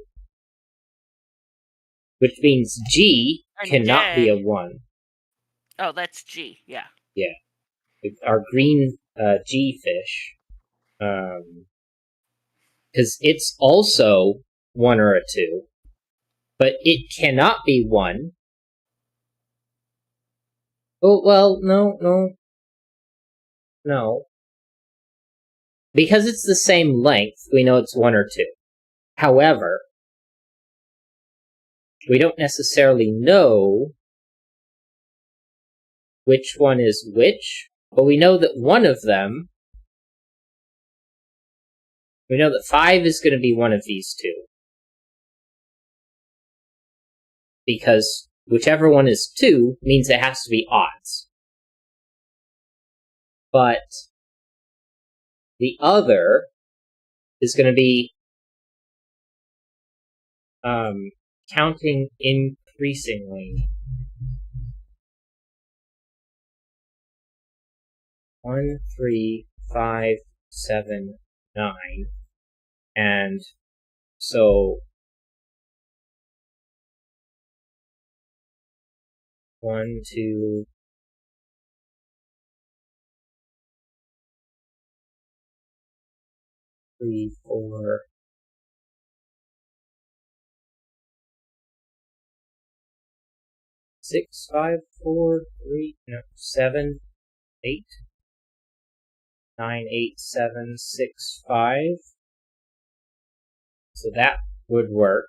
Which means G And cannot be a J. 1. Oh, that's G. Yeah. Yeah. Our green G fish, because it's also 1 or a 2, but it cannot be 1. Oh, well, no. Because it's the same length, we know it's 1 or 2. However, we don't necessarily know which one is which, but we know that one of them, we know that 5 is going to be one of these two. Because whichever one is 2 means it has to be odds. But the other is going to be counting increasingly. 1, 3, 5, 7, 9. And so 1, 2, 3, 4, 6, 5, 4, 3, 7, 8, 9, 8, 7, 6, 5. So that would work.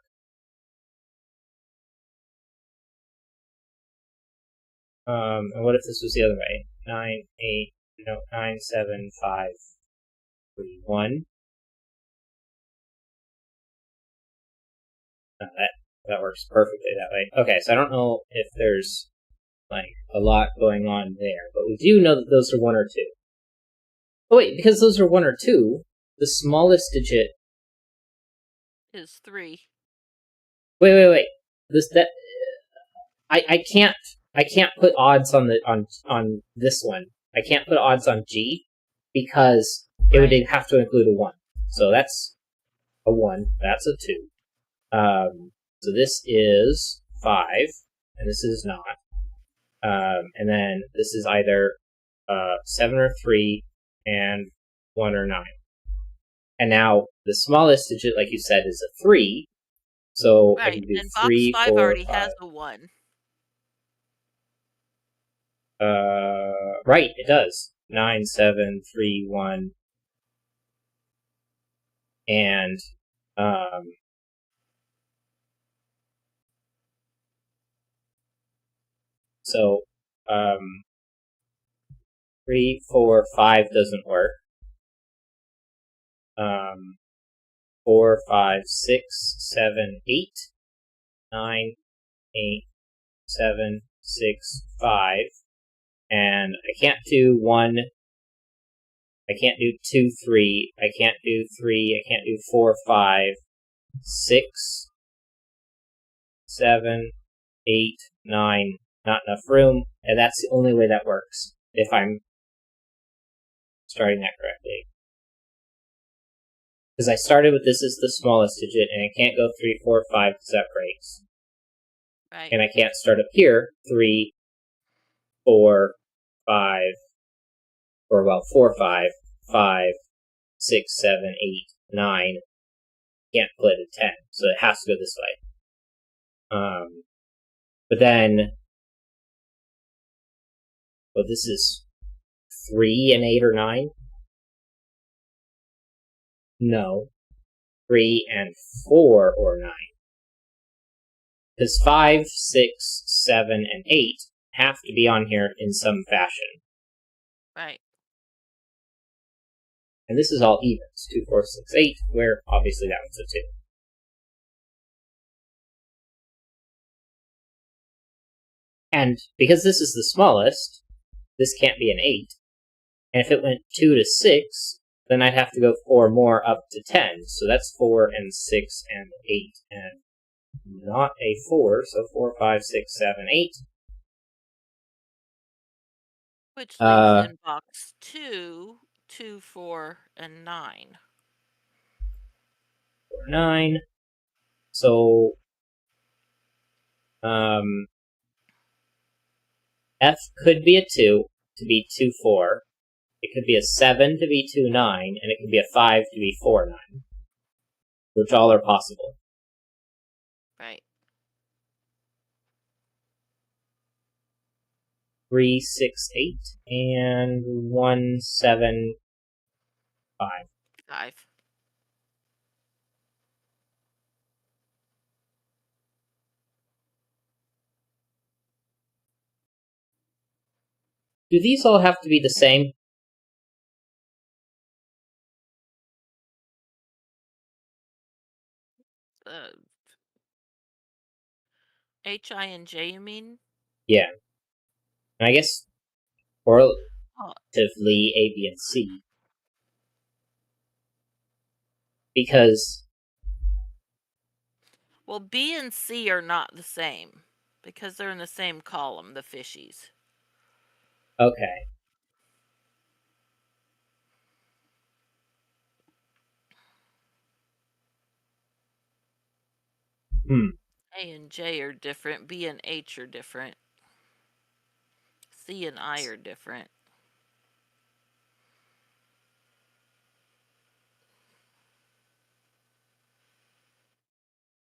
And what if this was the other way? 9, 8, 9, 7, 5, 3, 1. That works perfectly that way. Okay, so I don't know if there's like a lot going on there, but we do know that those are 1 or 2. Oh wait, because those are 1 or 2, the smallest digit is 3. Wait. I can't put odds on this one. I can't put odds on G because it would have to include a 1. So that's a 1. That's a 2. So this is 5, and this is not. And then this is either 7 or 3, and 1 or 9. And now the smallest digit, like you said, is a 3. So I can do and 3, box 5 4, already 5. has a 1. Right, it does. 9, 7, 3, 1. And, so, 3, 4, 5 doesn't work. 4, 5, 6, 7, 8, 9, 8, 7, 6, 5. And I can't do 1. I can't do 2, 3. I can't do 3. I can't do 4, 5, 6, 7, 8, 9. Not enough room, and that's the only way that works, if I'm starting that correctly. Because I started with this as the smallest digit, and I can't go 3, 4, 5 because that breaks. Right. And I can't start up here 3, 4, 5, or well, 4, 5, 5, 6, 7, 8, 9. Can't play to 10, so it has to go this way. But then, well, this is 3 and 8 or 9? No. 3 and 4 or 9. Because 5, 6, 7, and 8 have to be on here in some fashion. Right. And this is all evens. 2, 4, 6, 8, where obviously that one's a 2. And because this is the smallest, this can't be an 8. And if it went 2 to 6, then I'd have to go 4 more up to 10. So that's 4 and 6 and 8. And not a 4, so 4, 5, 6, 7, 8. Which leaves in box 2, 2, 4, and 9. 4, 9. So, F could be a 2 to be 2, 4. It could be a 7 to be 2, 9. And it could be a 5 to be 4, 9. Which all are possible. Right. 3, 6, 8, and 1, 7, 5. 5. Do these all have to be the same? H, I, and J, you mean? Yeah. And I guess correlatively A, B, and C. Because... Well, B and C are not the same. Because they're in the same column, the fishies. Okay. A and J are different. B and H are different. C and I are different.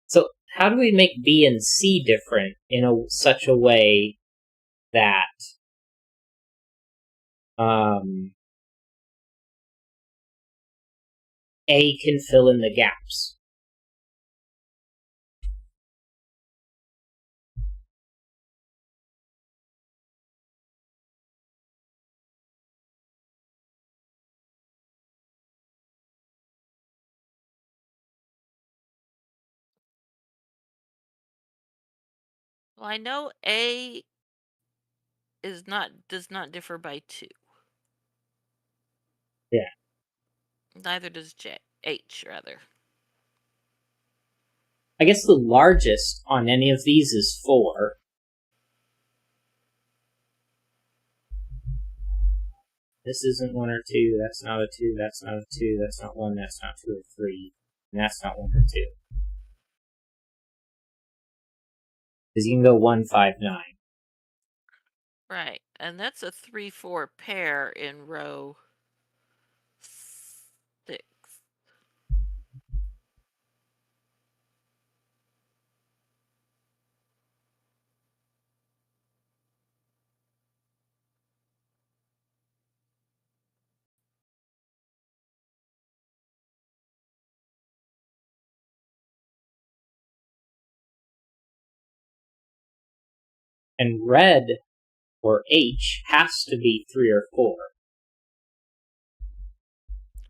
So how do we make B and C different in such a way that A can fill in the gaps? Well, I know A does not differ by 2. Yeah. Neither does H, rather. I guess the largest on any of these is 4. This isn't 1 or 2, that's not a 2, that's not a 2, that's not 1, that's not 2 or 3, and that's not 1 or 2. Because you can go 1, 5, 9. Right, and that's a 3-4 pair in row 6. And red, or H, has to be 3 or 4.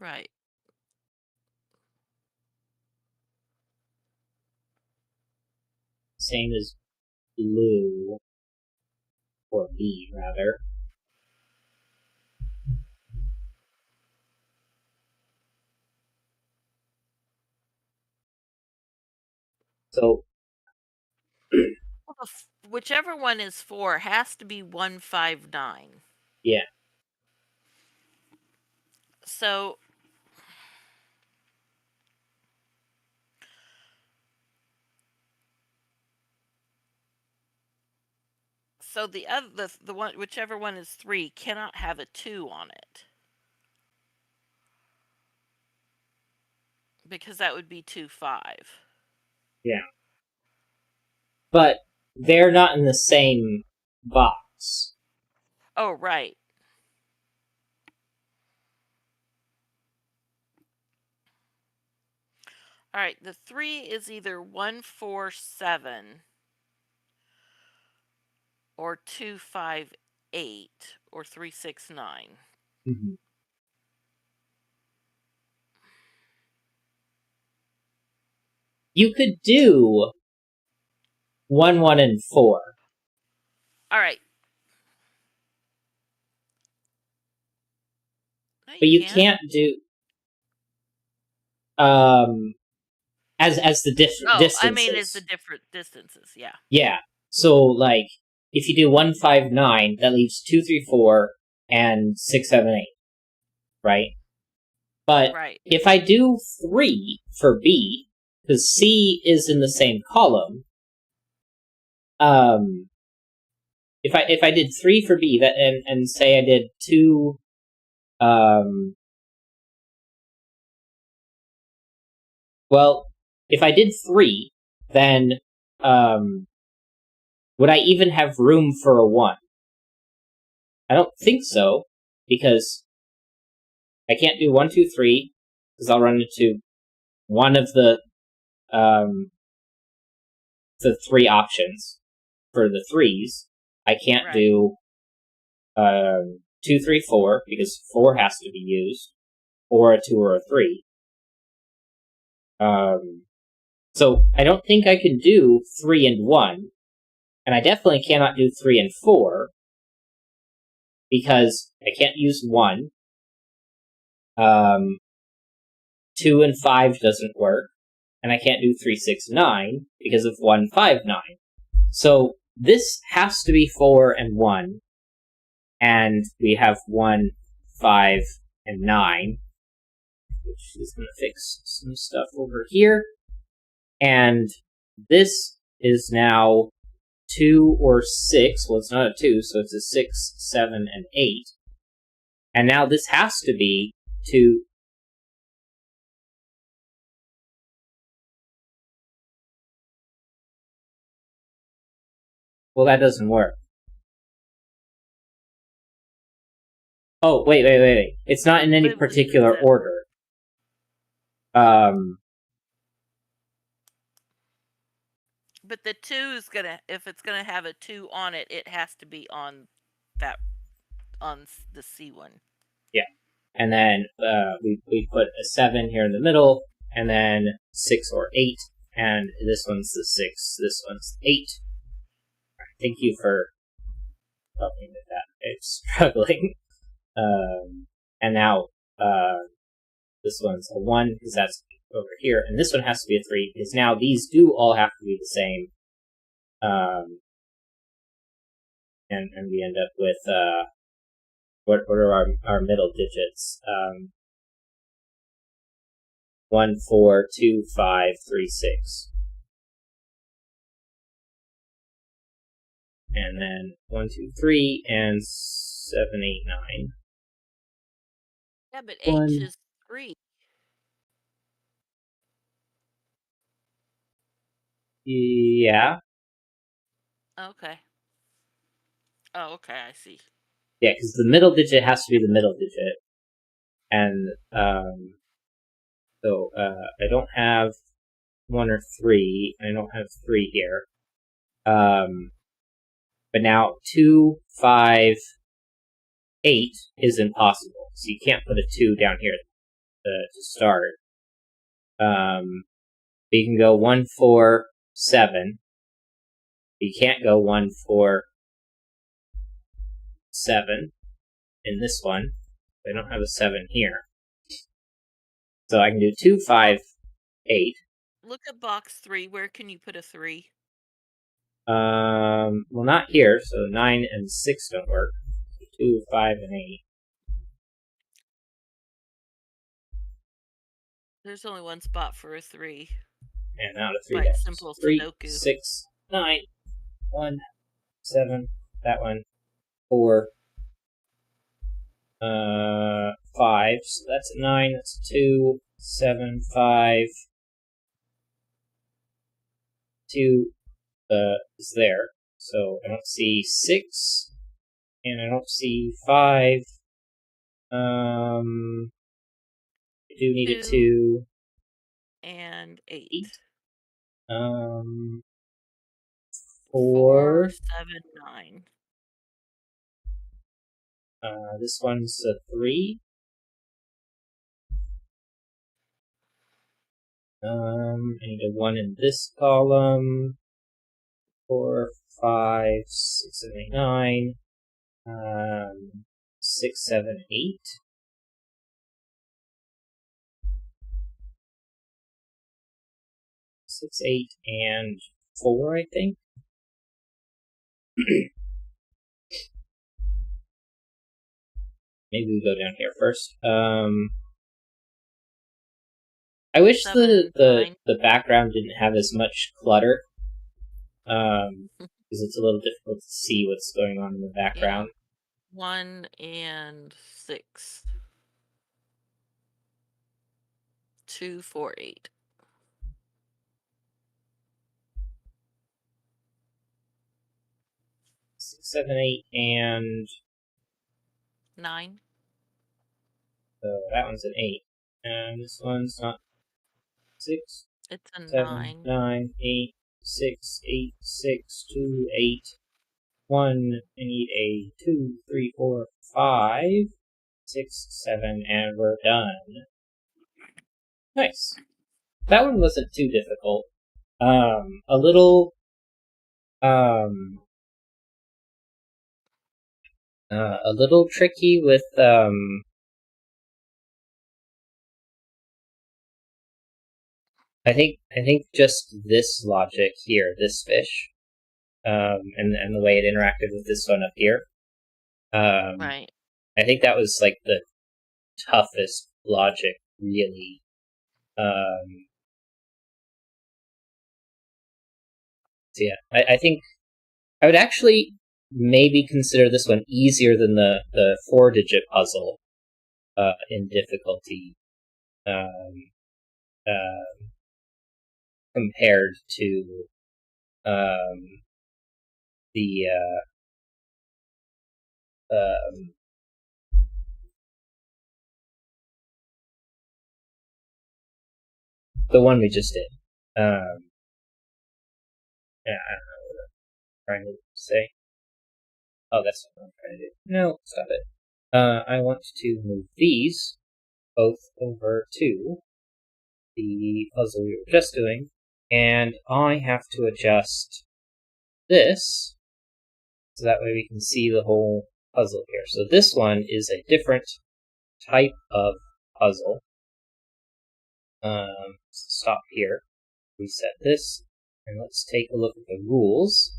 Right. Same as blue, or B, rather. So, Well, whichever one is 4 has to be 1, 5, 9. yeah. So the other the one, whichever one is 3, cannot have a 2 on it. Because that would be 2, 5. Yeah. But they're not in the same box. Oh, right. All right, the 3 is either 1, 4, 7 or 2, 5, 8 or 3, 6, 9. Mm-hmm. You could do 1, 1, and 4. All right. No, But you can't do as the Oh, I mean, it's the distances. different distances, yeah. Yeah. So like if you do 1, 5, 9, that leaves 2, 3, 4, and 6, 7, 8. Right? But Right. if I do 3 for B, because C is in the same column, if I did 3 for B, that and say I did 2 well, if I did 3, then would I even have room for a 1? I don't think so, because I can't do 1, 2, 3, because I'll run into one of the 3 options for the 3s. I can't Right. do 2, 3, 4, because 4 has to be used, or a 2 or a 3. So I don't think I can do 3 and 1, and I definitely cannot do 3 and 4, because I can't use 1. 2 and 5 doesn't work, and I can't do 3, 6, 9 because of 1, 5, 9. So this has to be 4 and 1, and we have 1, 5, and 9, which is going to fix some stuff over here. And this is now 2 or 6. Well, it's not a 2, so it's a 6, 7, and 8. And now this has to be 2. Well, that doesn't work. Oh, wait. It's not in any particular order. But the 2 is gonna, if it's gonna have a 2 on it, it has to be on that, on the C one. Yeah. And then we put a 7 here in the middle, and then 6 or 8, and this one's the 6, this one's 8. Thank you for helping with that. It's struggling. And now this one's a 1, because that's over here, and this one has to be a 3, because now these do all have to be the same. And we end up with, what are our middle digits? 1, 4, 2, 5, 3, 6. And then 1, 2, 3, and 7, 8, 9. Yeah, but H is 3. Yeah. Okay. Oh, okay, I see. Yeah, because the middle digit has to be the middle digit. And, so, I don't have 1 or 3. I don't have 3 here. But now 2, 5, 8 is impossible. So you can't put a 2 down here to start. You can go 1, 4, 7. You can't go 1, 4, 7 in this one. I don't have a 7 here. So I can do 2, 5, 8. Look at box 3. Where can you put a 3? Well, not here, so 9 and 6 don't work. So 2, 5, and 8. There's only one spot for a 3. And now to 3 Like dashes. simple 3, Sudoku. 6, 9, 1, 7, that one, 4, 5, so that's a 9, that's a 2, 7, 5, 2 is there. So I don't see 6, and I don't see 5. I do need a 2. And 8. 4, 7, 9. This one's a 3. I need a 1 in this column. 4, 5, 6, 7, 8, 9. 6, 7, 8. 6, 8, and 4, I think. Maybe we go down here first. I wish 7, the background didn't have as much clutter. Because it's a little difficult to see what's going on in the background. Yeah. 1 and 6. 2, 4, 8. 6, 7, 8, and 9. so that one's an 8. And this one's not 6. It's a 7, 9. 9, 8, 6, 8, 6, 2, 8. 1, I need a 2, 3, 4, 5, 6, 7, and we're done. Nice. That one wasn't too difficult. A little, a little tricky with, I think just this logic here, this fish, and the way it interacted with this one up here. Right. I think that was like the toughest logic, really. So yeah, I think I would actually maybe consider this one easier than the 4-digit puzzle in difficulty compared to the one we just did. Yeah, I don't know what I'm trying to say. Oh, that's what I'm trying to do. No, stop it. I want to move these both over to the puzzle we were just doing, and I have to adjust this so that way we can see the whole puzzle here. So this one is a different type of puzzle. Stop here, reset this, and let's take a look at the rules.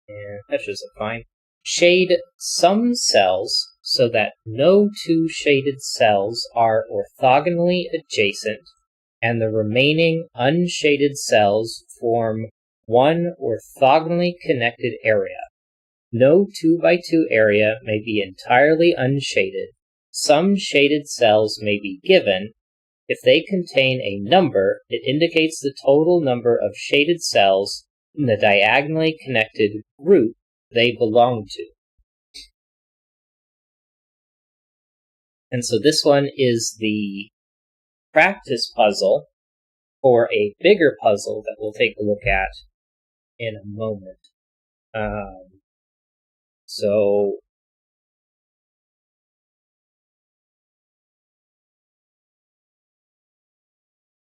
And that shows up fine. Shade some cells so that no two shaded cells are orthogonally adjacent, and the remaining unshaded cells form one orthogonally connected area. No 2x2 area may be entirely unshaded. Some shaded cells may be given. If they contain a number, it indicates the total number of shaded cells in the diagonally connected group they belong to. And so this one is the practice puzzle for a bigger puzzle that we'll take a look at in a moment. So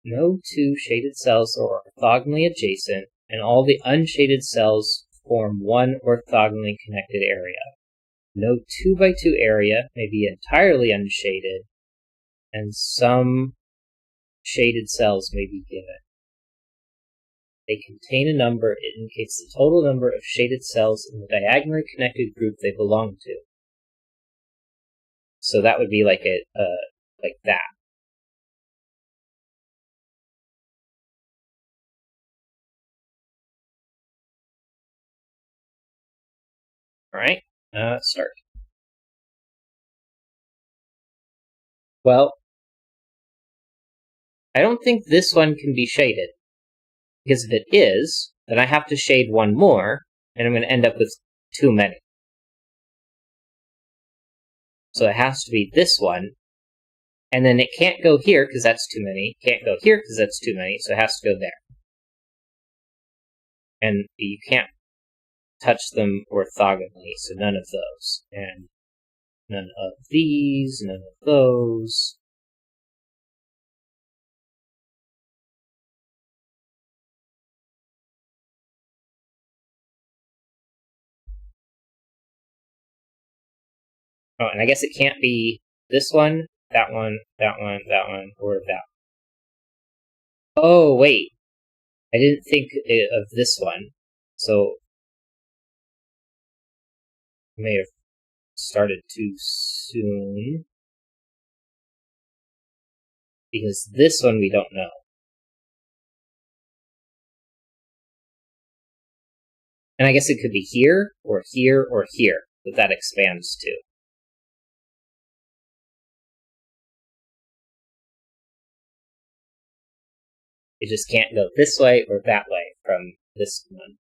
no two shaded cells are orthogonally adjacent, and all the unshaded cells form one orthogonally connected area. No 2x2 area may be entirely unshaded, and some shaded cells may be given. They contain a number. It indicates the total number of shaded cells in the diagonally connected group they belong to. So that would be like like that. All right, let's start. Well, I don't think this one can be shaded, because if it is, then I have to shade one more, and I'm going to end up with too many. So it has to be this one, and then it can't go here because that's too many, can't go here because that's too many, so it has to go there. And you can't touch them orthogonally, so none of those. And none of these, none of those. Oh, and I guess it can't be this one, that one, that one, that one, or that one. Oh, wait. I didn't think of this one. So I may have started too soon. Because this one we don't know. And I guess it could be here, or here, or here, that expands to. It just can't go this way or that way from this one.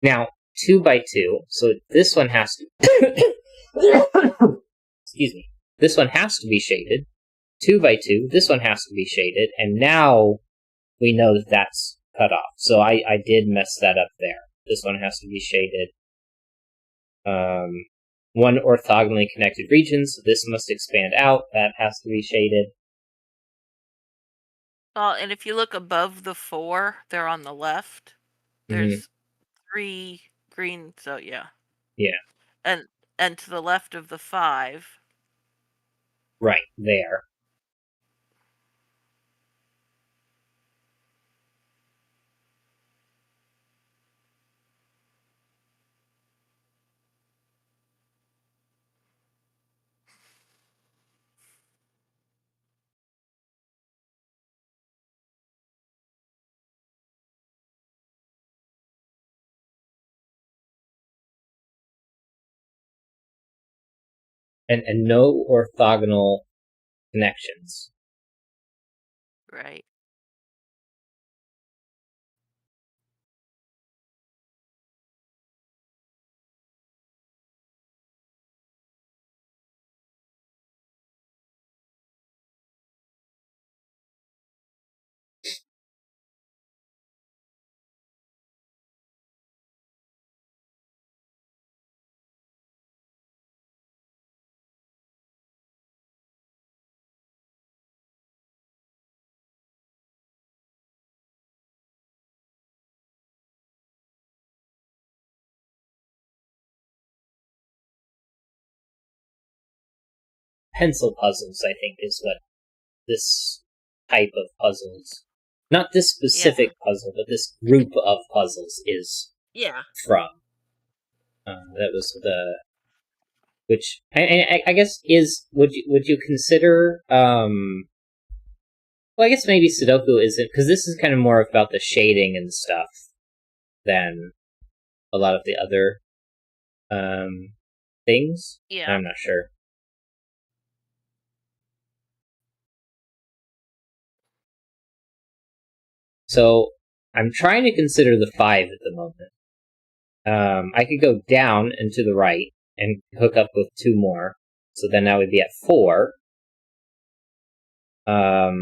Now, 2x2, so this one has to Excuse me. This one has to be shaded. 2 by 2. This one has to be shaded. And now we know that that's cut off. So I did mess that up there. This one has to be shaded. One orthogonally connected region, so this must expand out. That has to be shaded. Well, and if you look above the 4, they're on the left. There's 3 green, so yeah. Yeah. And to the left of the 5. Right, there. And no orthogonal connections. Right. Pencil puzzles, I think, is what this type of puzzles, not this specific puzzle, but this group of puzzles is from. That was the, which I guess is, would you consider, well, I guess maybe Sudoku isn't, because this is kind of more about the shading and stuff than a lot of the other things. Yeah. I'm not sure. So I'm trying to consider the 5 at the moment. I could go down and to the right and hook up with 2 more. So then that would be at 4. But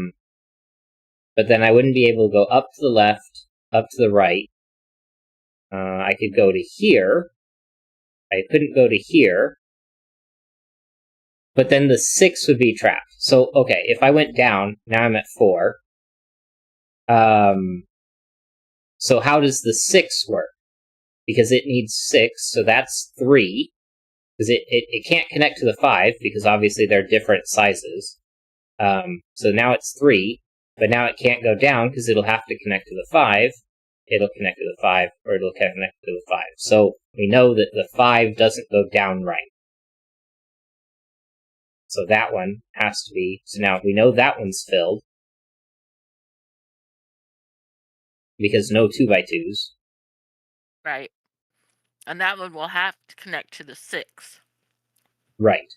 then I wouldn't be able to go up to the left, up to the right. I could go to here. I couldn't go to here. But then the 6 would be trapped. So, okay, if I went down, now I'm at 4. So how does the 6 work? Because it needs 6, so that's 3. Because it can't connect to the 5, because obviously they're different sizes. So now it's 3, but now it can't go down, because it'll have to connect to the 5. It'll connect to the 5, or it'll connect to the 5. So we know that the 5 doesn't go down right. So that one has to be, so now we know that one's filled. Because no 2 by 2s. Right. And that one will have to connect to the 6. Right.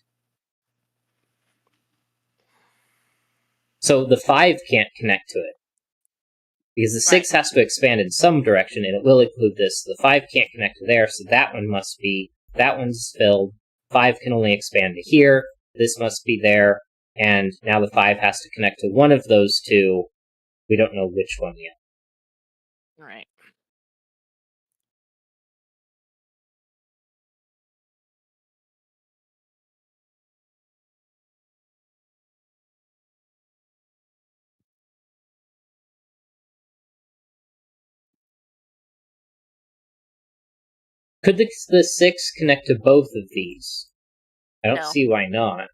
So the 5 can't connect to it. Because the 6 has to expand in some direction, and it will include this. The 5 can't connect to there, so that one must be, that one's filled. 5 can only expand to here. This must be there. And now the 5 has to connect to one of those 2. We don't know which one yet. Right. Could the 6 connect to both of these? I don't No. see why not.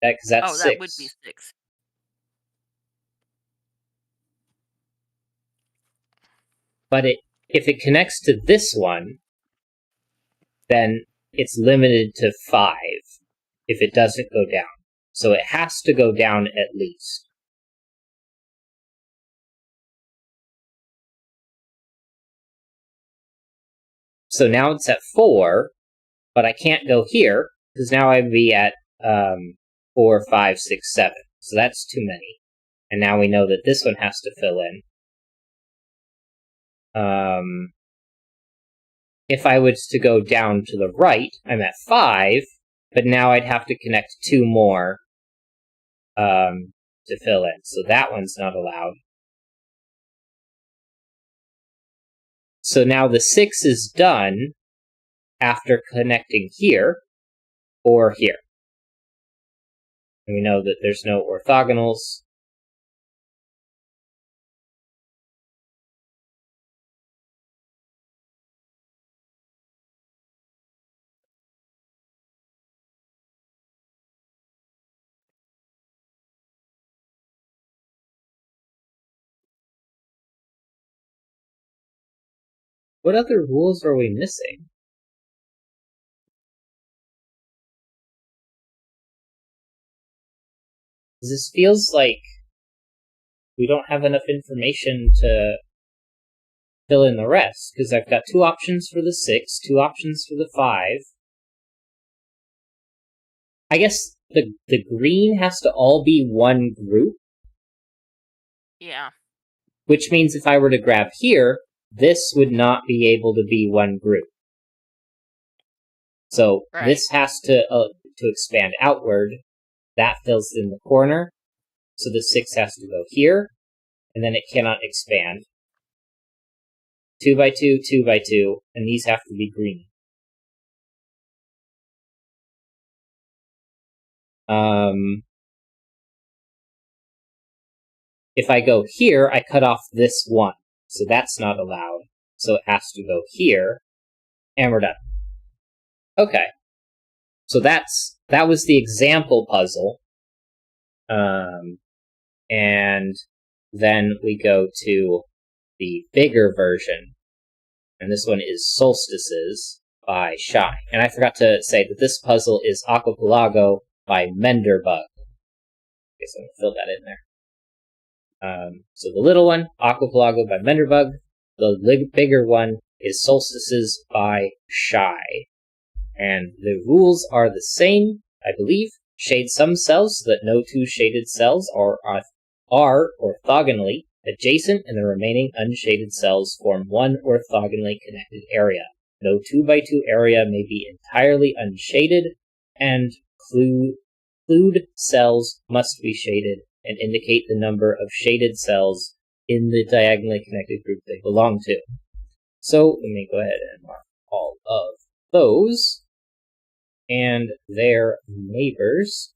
Because that's 6. That would be 6. But if it connects to this one, then it's limited to 5 if it doesn't go down. So it has to go down at least. So now it's at 4, but I can't go here, because now I'd be at 4, 5, 6, 7. So that's too many. And now we know that this one has to fill in. If I was to go down to the right, I'm at 5, but now I'd have to connect 2 more to fill in. So that one's not allowed. So now the 6 is done after connecting here or here. And we know that there's no orthogonals. What other rules are we missing? This feels like we don't have enough information to fill in the rest, because I've got 2 options for the 6, 2 options for the 5. I guess the green has to all be one group. Yeah. Which means if I were to grab here, this would not be able to be one group. So this has to expand outward. That fills in the corner. So the 6 has to go here, and then it cannot expand. 2 by 2, 2 by 2, and these have to be green. If I go here, I cut off this 1. So that's not allowed. So it has to go here, and we're done. Okay. So that was the example puzzle. And then we go to the bigger version. And this one is Solstices by Shy. And I forgot to say that this puzzle is Aquapelago by Menderbug. Okay, so I'm going to fill that in there. So the little one, Aquapelago by Menderbug. The bigger one is Solstices by Shy. And the rules are the same, I believe. Shade some cells so that no 2 shaded cells are orthogonally adjacent, and the remaining unshaded cells form one orthogonally connected area. No 2 by 2 area may be entirely unshaded, and clued cells must be shaded and indicate the number of shaded cells in the diagonally connected group they belong to. So let me go ahead and mark all of those and their neighbors.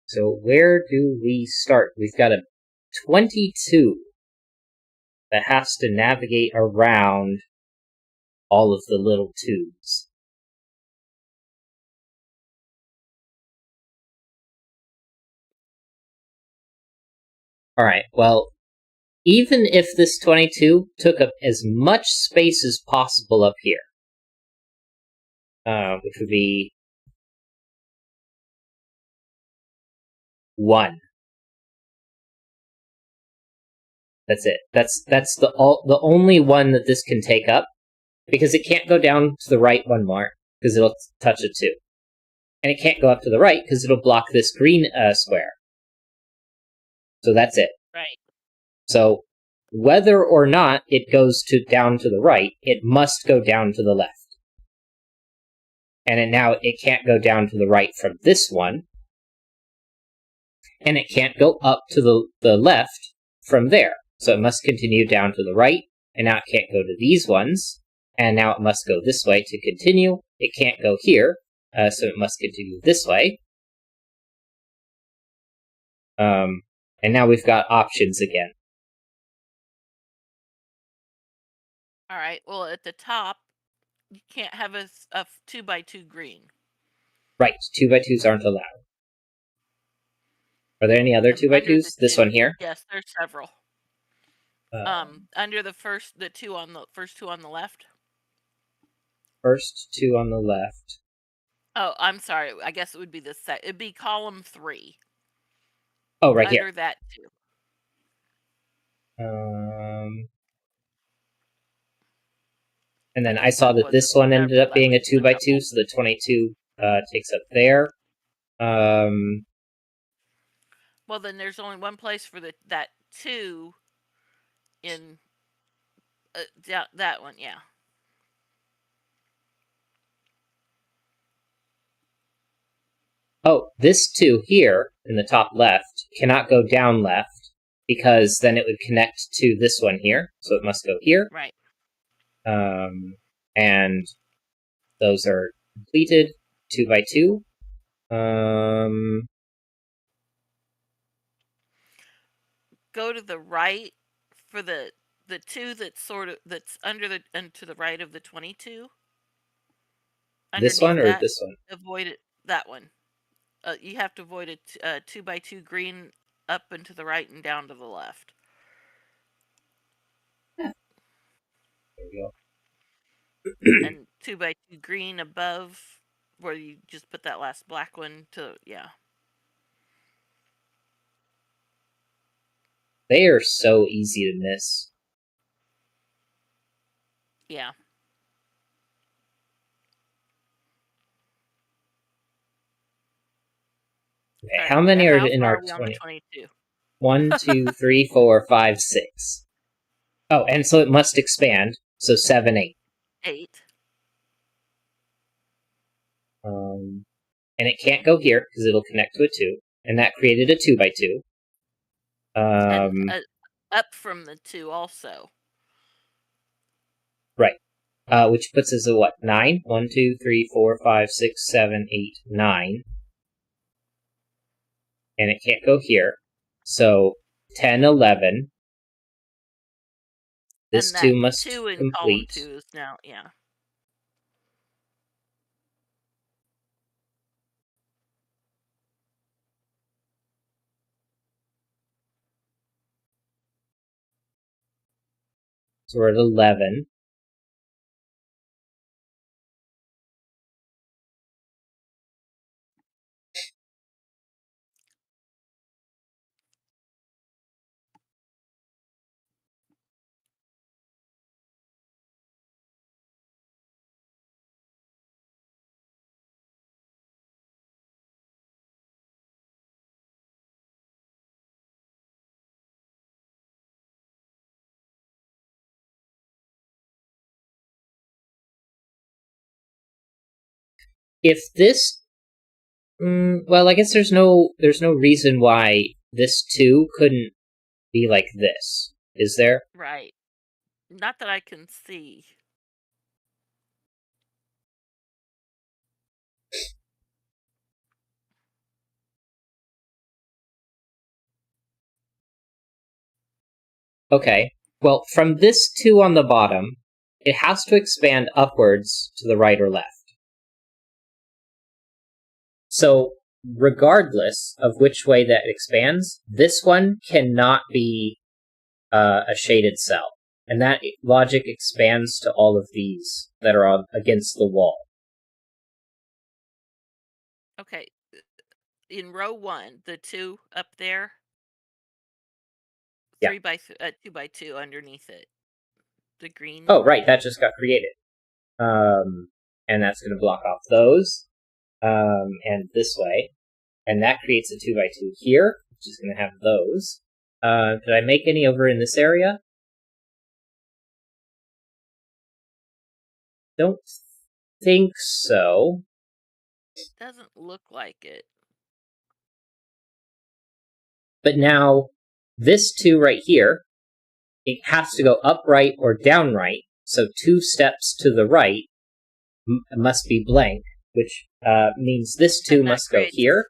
So where do we start? We've got a 22 that has to navigate around all of the little tubes. Alright, well, even if this 22 took up as much space as possible up here, which would be 1. That's it. That's the only one that this can take up, because it can't go down to the right 1 more, because it'll touch a 2. And it can't go up to the right, because it'll block this green square. So that's it. Right. So whether or not it goes down to the right, it must go down to the left. And now it can't go down to the right from this one. And it can't go up to the left from there. So it must continue down to the right, and now it can't go to these ones, and now it must go this way to continue. It can't go here, so it must continue this way. And now we've got options again. Alright, well, at the top, you can't have a 2 by 2 green. Right, 2 by 2s aren't allowed. Are there any other 2 by 2s? This one here? Yes, there's several. Under the first 2 on the left. First 2 on the left. Oh, I'm sorry. I guess it would be it'd be column 3. Oh, right here. Under that 2. And then I saw that this one ended up being a 2x2, so the 22 takes up there. Well, then there's only one place for that 2 in that one, yeah. Oh, this 2 here in the top left cannot go down left because then it would connect to this one here, so it must go here. Right. And those are completed 2x2. Go to the right for the 2 that's under and to the right of the 22. This one or that, this one? avoid it. That one. You have to avoid a 2x2 green up and to the right and down to the left. Yeah. There we go. And 2x2 green above, where you just put that last black one to, yeah. They are so easy to miss. Yeah. Okay, how many are in our 22? 1, 2, 3, 4, 5, 6. Oh, and so it must expand. So 7, 8. 8. And it can't go here because it'll connect to a 2, and that created a 2x2. And up from the 2 also. Right. Which puts us at what? 9? 1, 2, 3, 4, 5, 6, 7, 8, 9. And it can't go here. So 10, 11. This 2 must 2 in complete. column 2 is now, yeah. So we're at 11. If this, well, I guess there's no reason why this 2 couldn't be like this, is there? Right. Not that I can see. Okay. Well, from this 2 on the bottom, it has to expand upwards to the right or left. So, regardless of which way that expands, this one cannot be a shaded cell. And that logic expands to all of these that are against the wall. Okay. In row 1, the 2 up there, 2x2 underneath it. The green. Oh, right, that just got created. And that's going to block off those. And this way. And that creates a 2x2 here, which is going to have those. Did I make any over in this area? Don't think so. Doesn't look like it. But now, this 2 right here, it has to go upright or downright, so 2 steps to the right must be blank, which means this 2 must go here,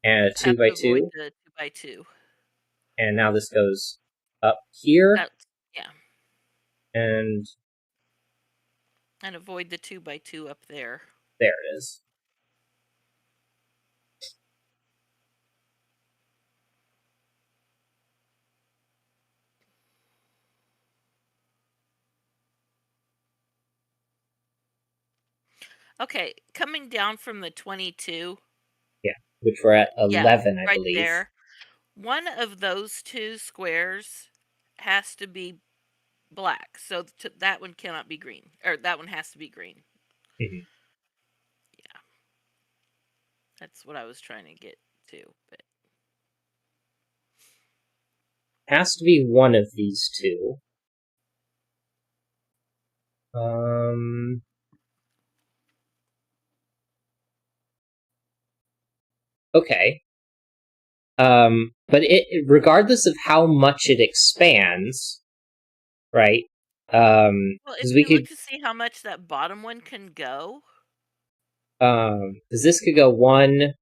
and a 2x2. The 2x2. And now this goes up here. Yeah. And avoid the 2x2 up there. There it is. Okay, coming down from the 22. Yeah, which we're at 11, I believe. There. One of those 2 squares has to be black. So that one cannot be green. Or that one has to be green. Mhm. Yeah. That's what I was trying to get to. But Has to be one of these two. Okay. But regardless of how much it expands, right? well, if Because we you look could, to see how much that bottom one can go. because this could go 1,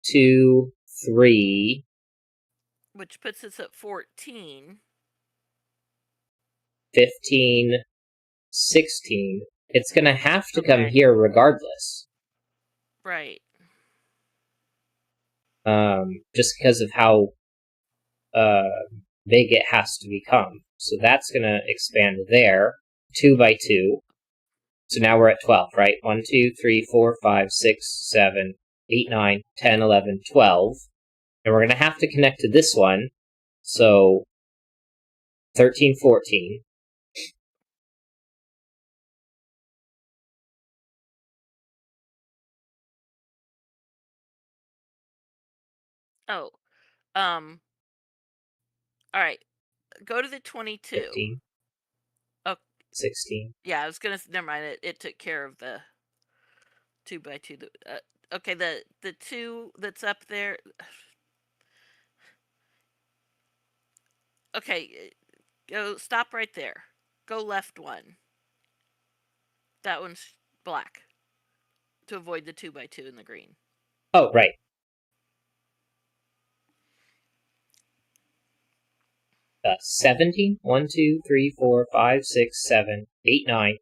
2, 3, Which puts us at 14. 15, 16. It's gonna have to come Okay. here regardless. Right. Just because of how big it has to become. So that's gonna expand there, 2 by 2. So now we're at 12, right? 1, 2, 3, 4, 5, 6, 7, 8, 9, 10, 11, 12. And we're going to have to connect to this one. So 13, 14. Oh. All right. Go to the 22. 15, Oh, 16. yeah. I was gonna. Never mind. It took care of the 2 by 2. Okay. The 2 that's up there. Okay. Go. Stop right there. Go left one. That one's black. To avoid the 2 by 2 in the green. Oh, right. 17. 1, 2, 3, 4, 5, 6, 7, 8, 9,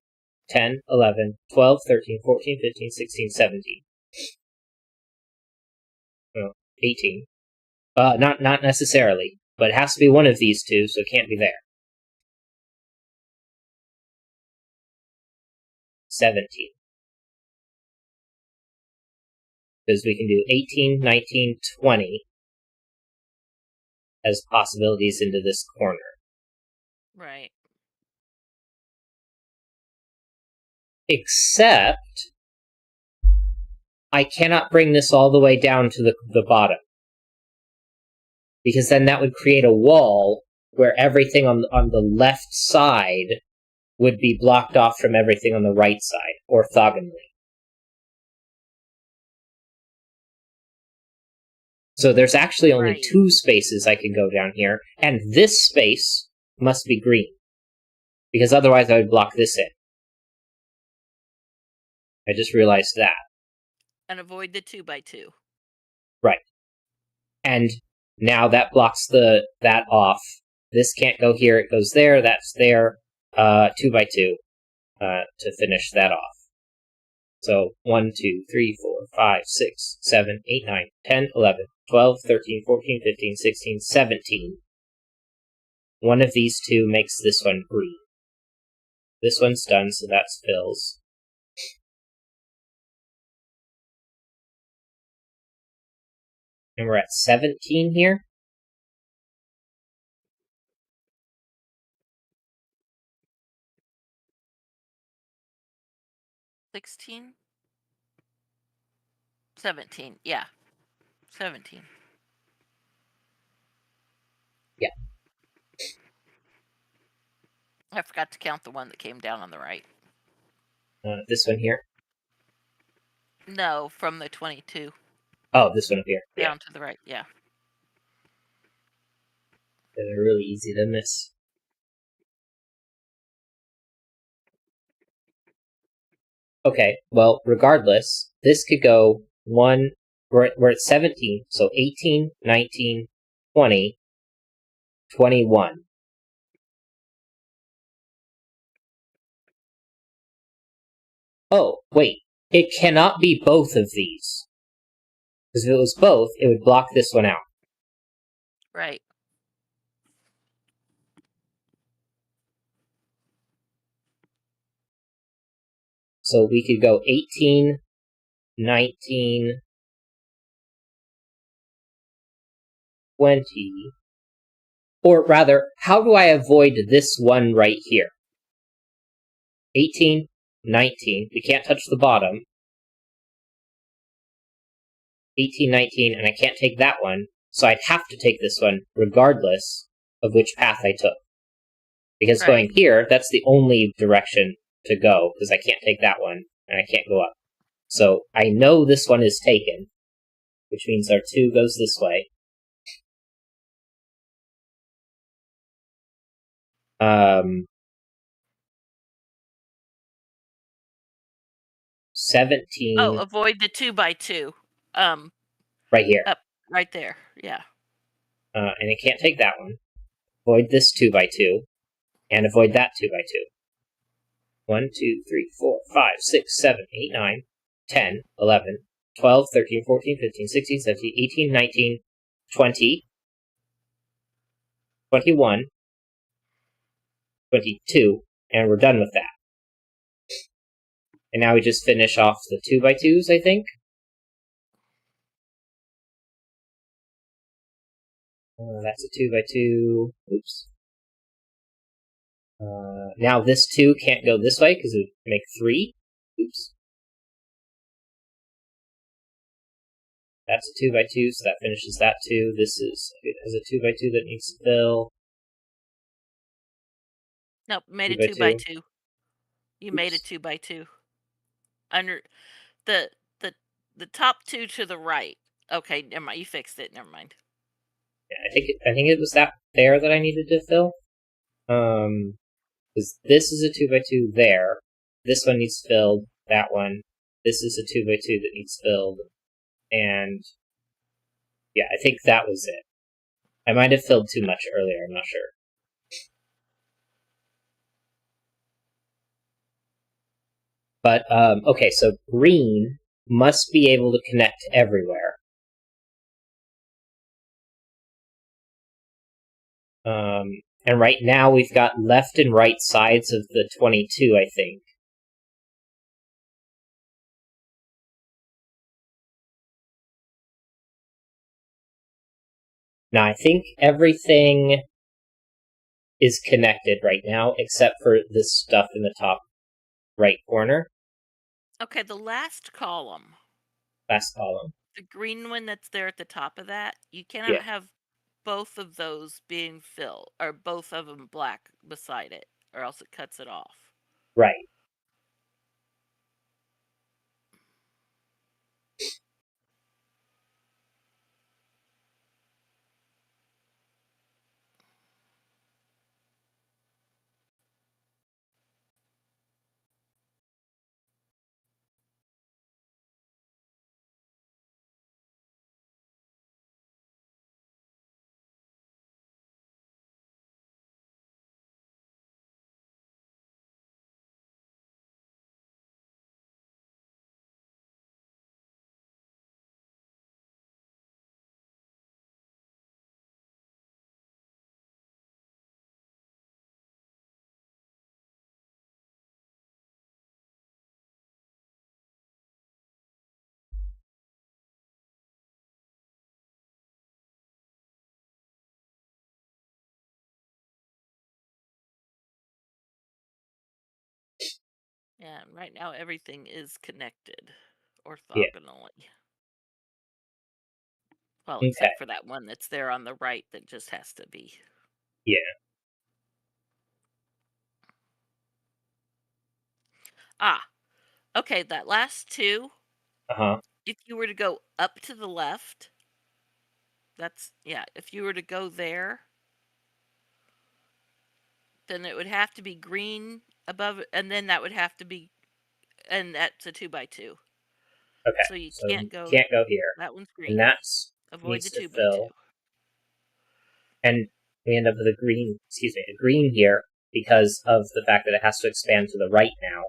10, 11, 12, 13, 14, 15, 16, 17. Oh, 18. Not necessarily, but it has to be one of these two, so it can't be there. 17. Because we can do 18, 19, 20 as possibilities into this corner. Right. Except I cannot bring this all the way down to the bottom. Because then that would create a wall where everything on the left side would be blocked off from everything on the right side, orthogonally. So there's actually only Right. 2 spaces I could go down here, and this space must be green. Because otherwise I would block this in. I just realized that. And avoid the 2 by 2. Right. And now that blocks that off. This can't go here, it goes there, that's there. 2 by 2 to finish that off. So 1, 2, 3, 4, 5, 6, 7, 8, 9, 10, 11, 12, 13, 14, 15, 16, 17. One of these two makes this one green. This one's done, so that's Phil's. And we're at 17 here. $16. 17. Yeah. 17. Yeah. I forgot to count the one that came down on the right. This one here. No, from the 22. Oh, this one up here. Down Yeah. to the right. Yeah. They're really easy to miss. Okay, well, regardless, this could go 1, we're at 17, so 18, 19, 20, 21. Oh, wait, it cannot be both of these. Because if it was both, it would block this one out. Right. So we could go 18, 19, 20, Or rather, how do I avoid this one right here? 18, 19. We can't touch the bottom. 18, 19, and I can't take that one, so I'd have to take this one regardless of which path I took. Because going here, that's the only direction to go, because I can't take that one, and I can't go up. So I know this one is taken, which means our 2 goes this way. 17. Oh, avoid the 2x2. Right here. Up, right there. Yeah. And I can't take that one. Avoid this 2x2, and avoid that 2x2. 1, 2, 3, 4, 5, 6, 7, 8, 9, 10, 11, 12, 13, 14, 15, 16, 17, 18, 19, 20, 21, 22, and we're done with that. And now we just finish off the 2x2s, I think. That's a 2x2. Oops. Now this 2 can't go this way because it would make 3. Oops. That's a 2x2, so that finishes that 2. This has a 2x2 that needs to fill. Nope, made a 2x2. You made a 2x2. Under the the top 2 to the right. Okay, never mind. You fixed it. Never mind. Yeah, I think it was that there that I needed to fill. Because this is a 2x2 there. This one needs filled. That one. This is a 2x2 that needs filled. And yeah, I think that was it. I might have filled too much earlier. I'm not sure. But okay, so green must be able to connect everywhere. And right now we've got left and right sides of the 22, I think. Now I think everything is connected right now, except for this stuff in the top right corner. Okay, the last column. Last column. The green one that's there at the top of that, you cannot have both of those being filled, or both of them black beside it, or else it cuts it off. Right. Yeah, and right now everything is connected Yeah. orthogonally. Well, Okay. except for that one that's there on the right that just has to be. Yeah. Ah, okay, that last 2, Uh-huh. if you were to go up to the left, if you were to go there, then it would have to be green above it, and then that would have to be, and that's a 2x2. Okay. So you So can't go. can't go here. That one's green. And that's Avoid the needs to 2x2. fill. And we end up with a green here because of the fact that it has to expand to the right now.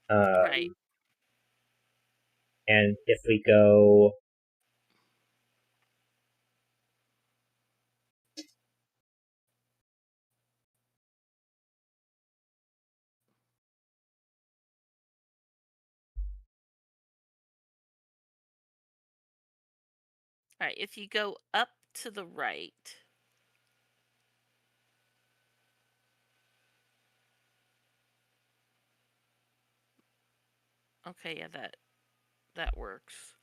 Right. And if we go All right. If you go up to the right, Okay, yeah, that works.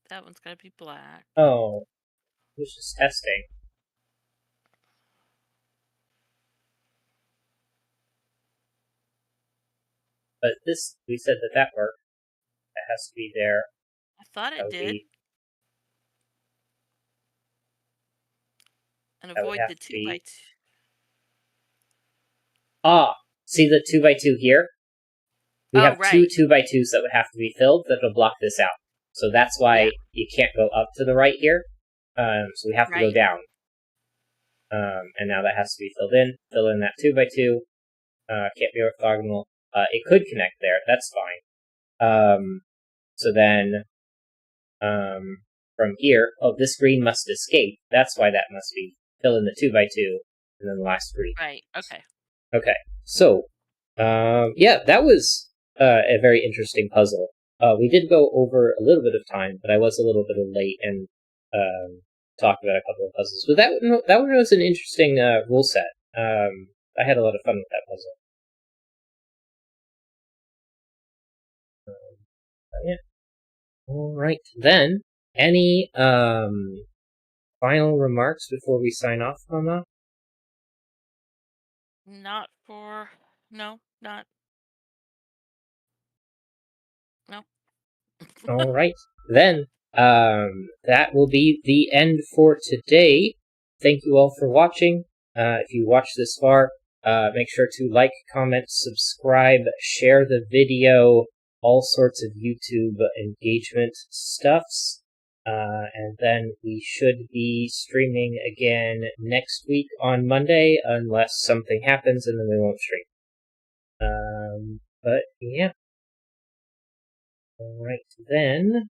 That one's gotta be black. Oh, it was just testing. But this, we said that worked. That has to be there. I thought That it would did. be. And That would avoid have the to 2 by be. 2. Ah, see the 2x2 here? We Oh, have two right. 2x2s that would have to be filled that will block this out. So that's why Yeah. you can't go up to the right here. So we have to go Right. down. And now that has to be filled in. Fill in that 2x2. Can't be orthogonal. It could connect there. That's fine. So then, from here, this green must escape. That's why that must be. Fill in the 2x2, and then the last green. Right. Okay. Okay. So, yeah, that was a very interesting puzzle. We did go over a little bit of time, but I was a little bit late and talked about a couple of puzzles. But that one was an interesting rule set. I had a lot of fun with that puzzle. Yeah. All right. Then, any final remarks before we sign off, Mama? Not for. No, not. No. All right. Then, that will be the end for today. Thank you all for watching. If you watched this far, make sure to like, comment, subscribe, share the video, all sorts of YouTube engagement stuffs. And then we should be streaming again next week on Monday, unless something happens and then we won't stream. But yeah. Alright then.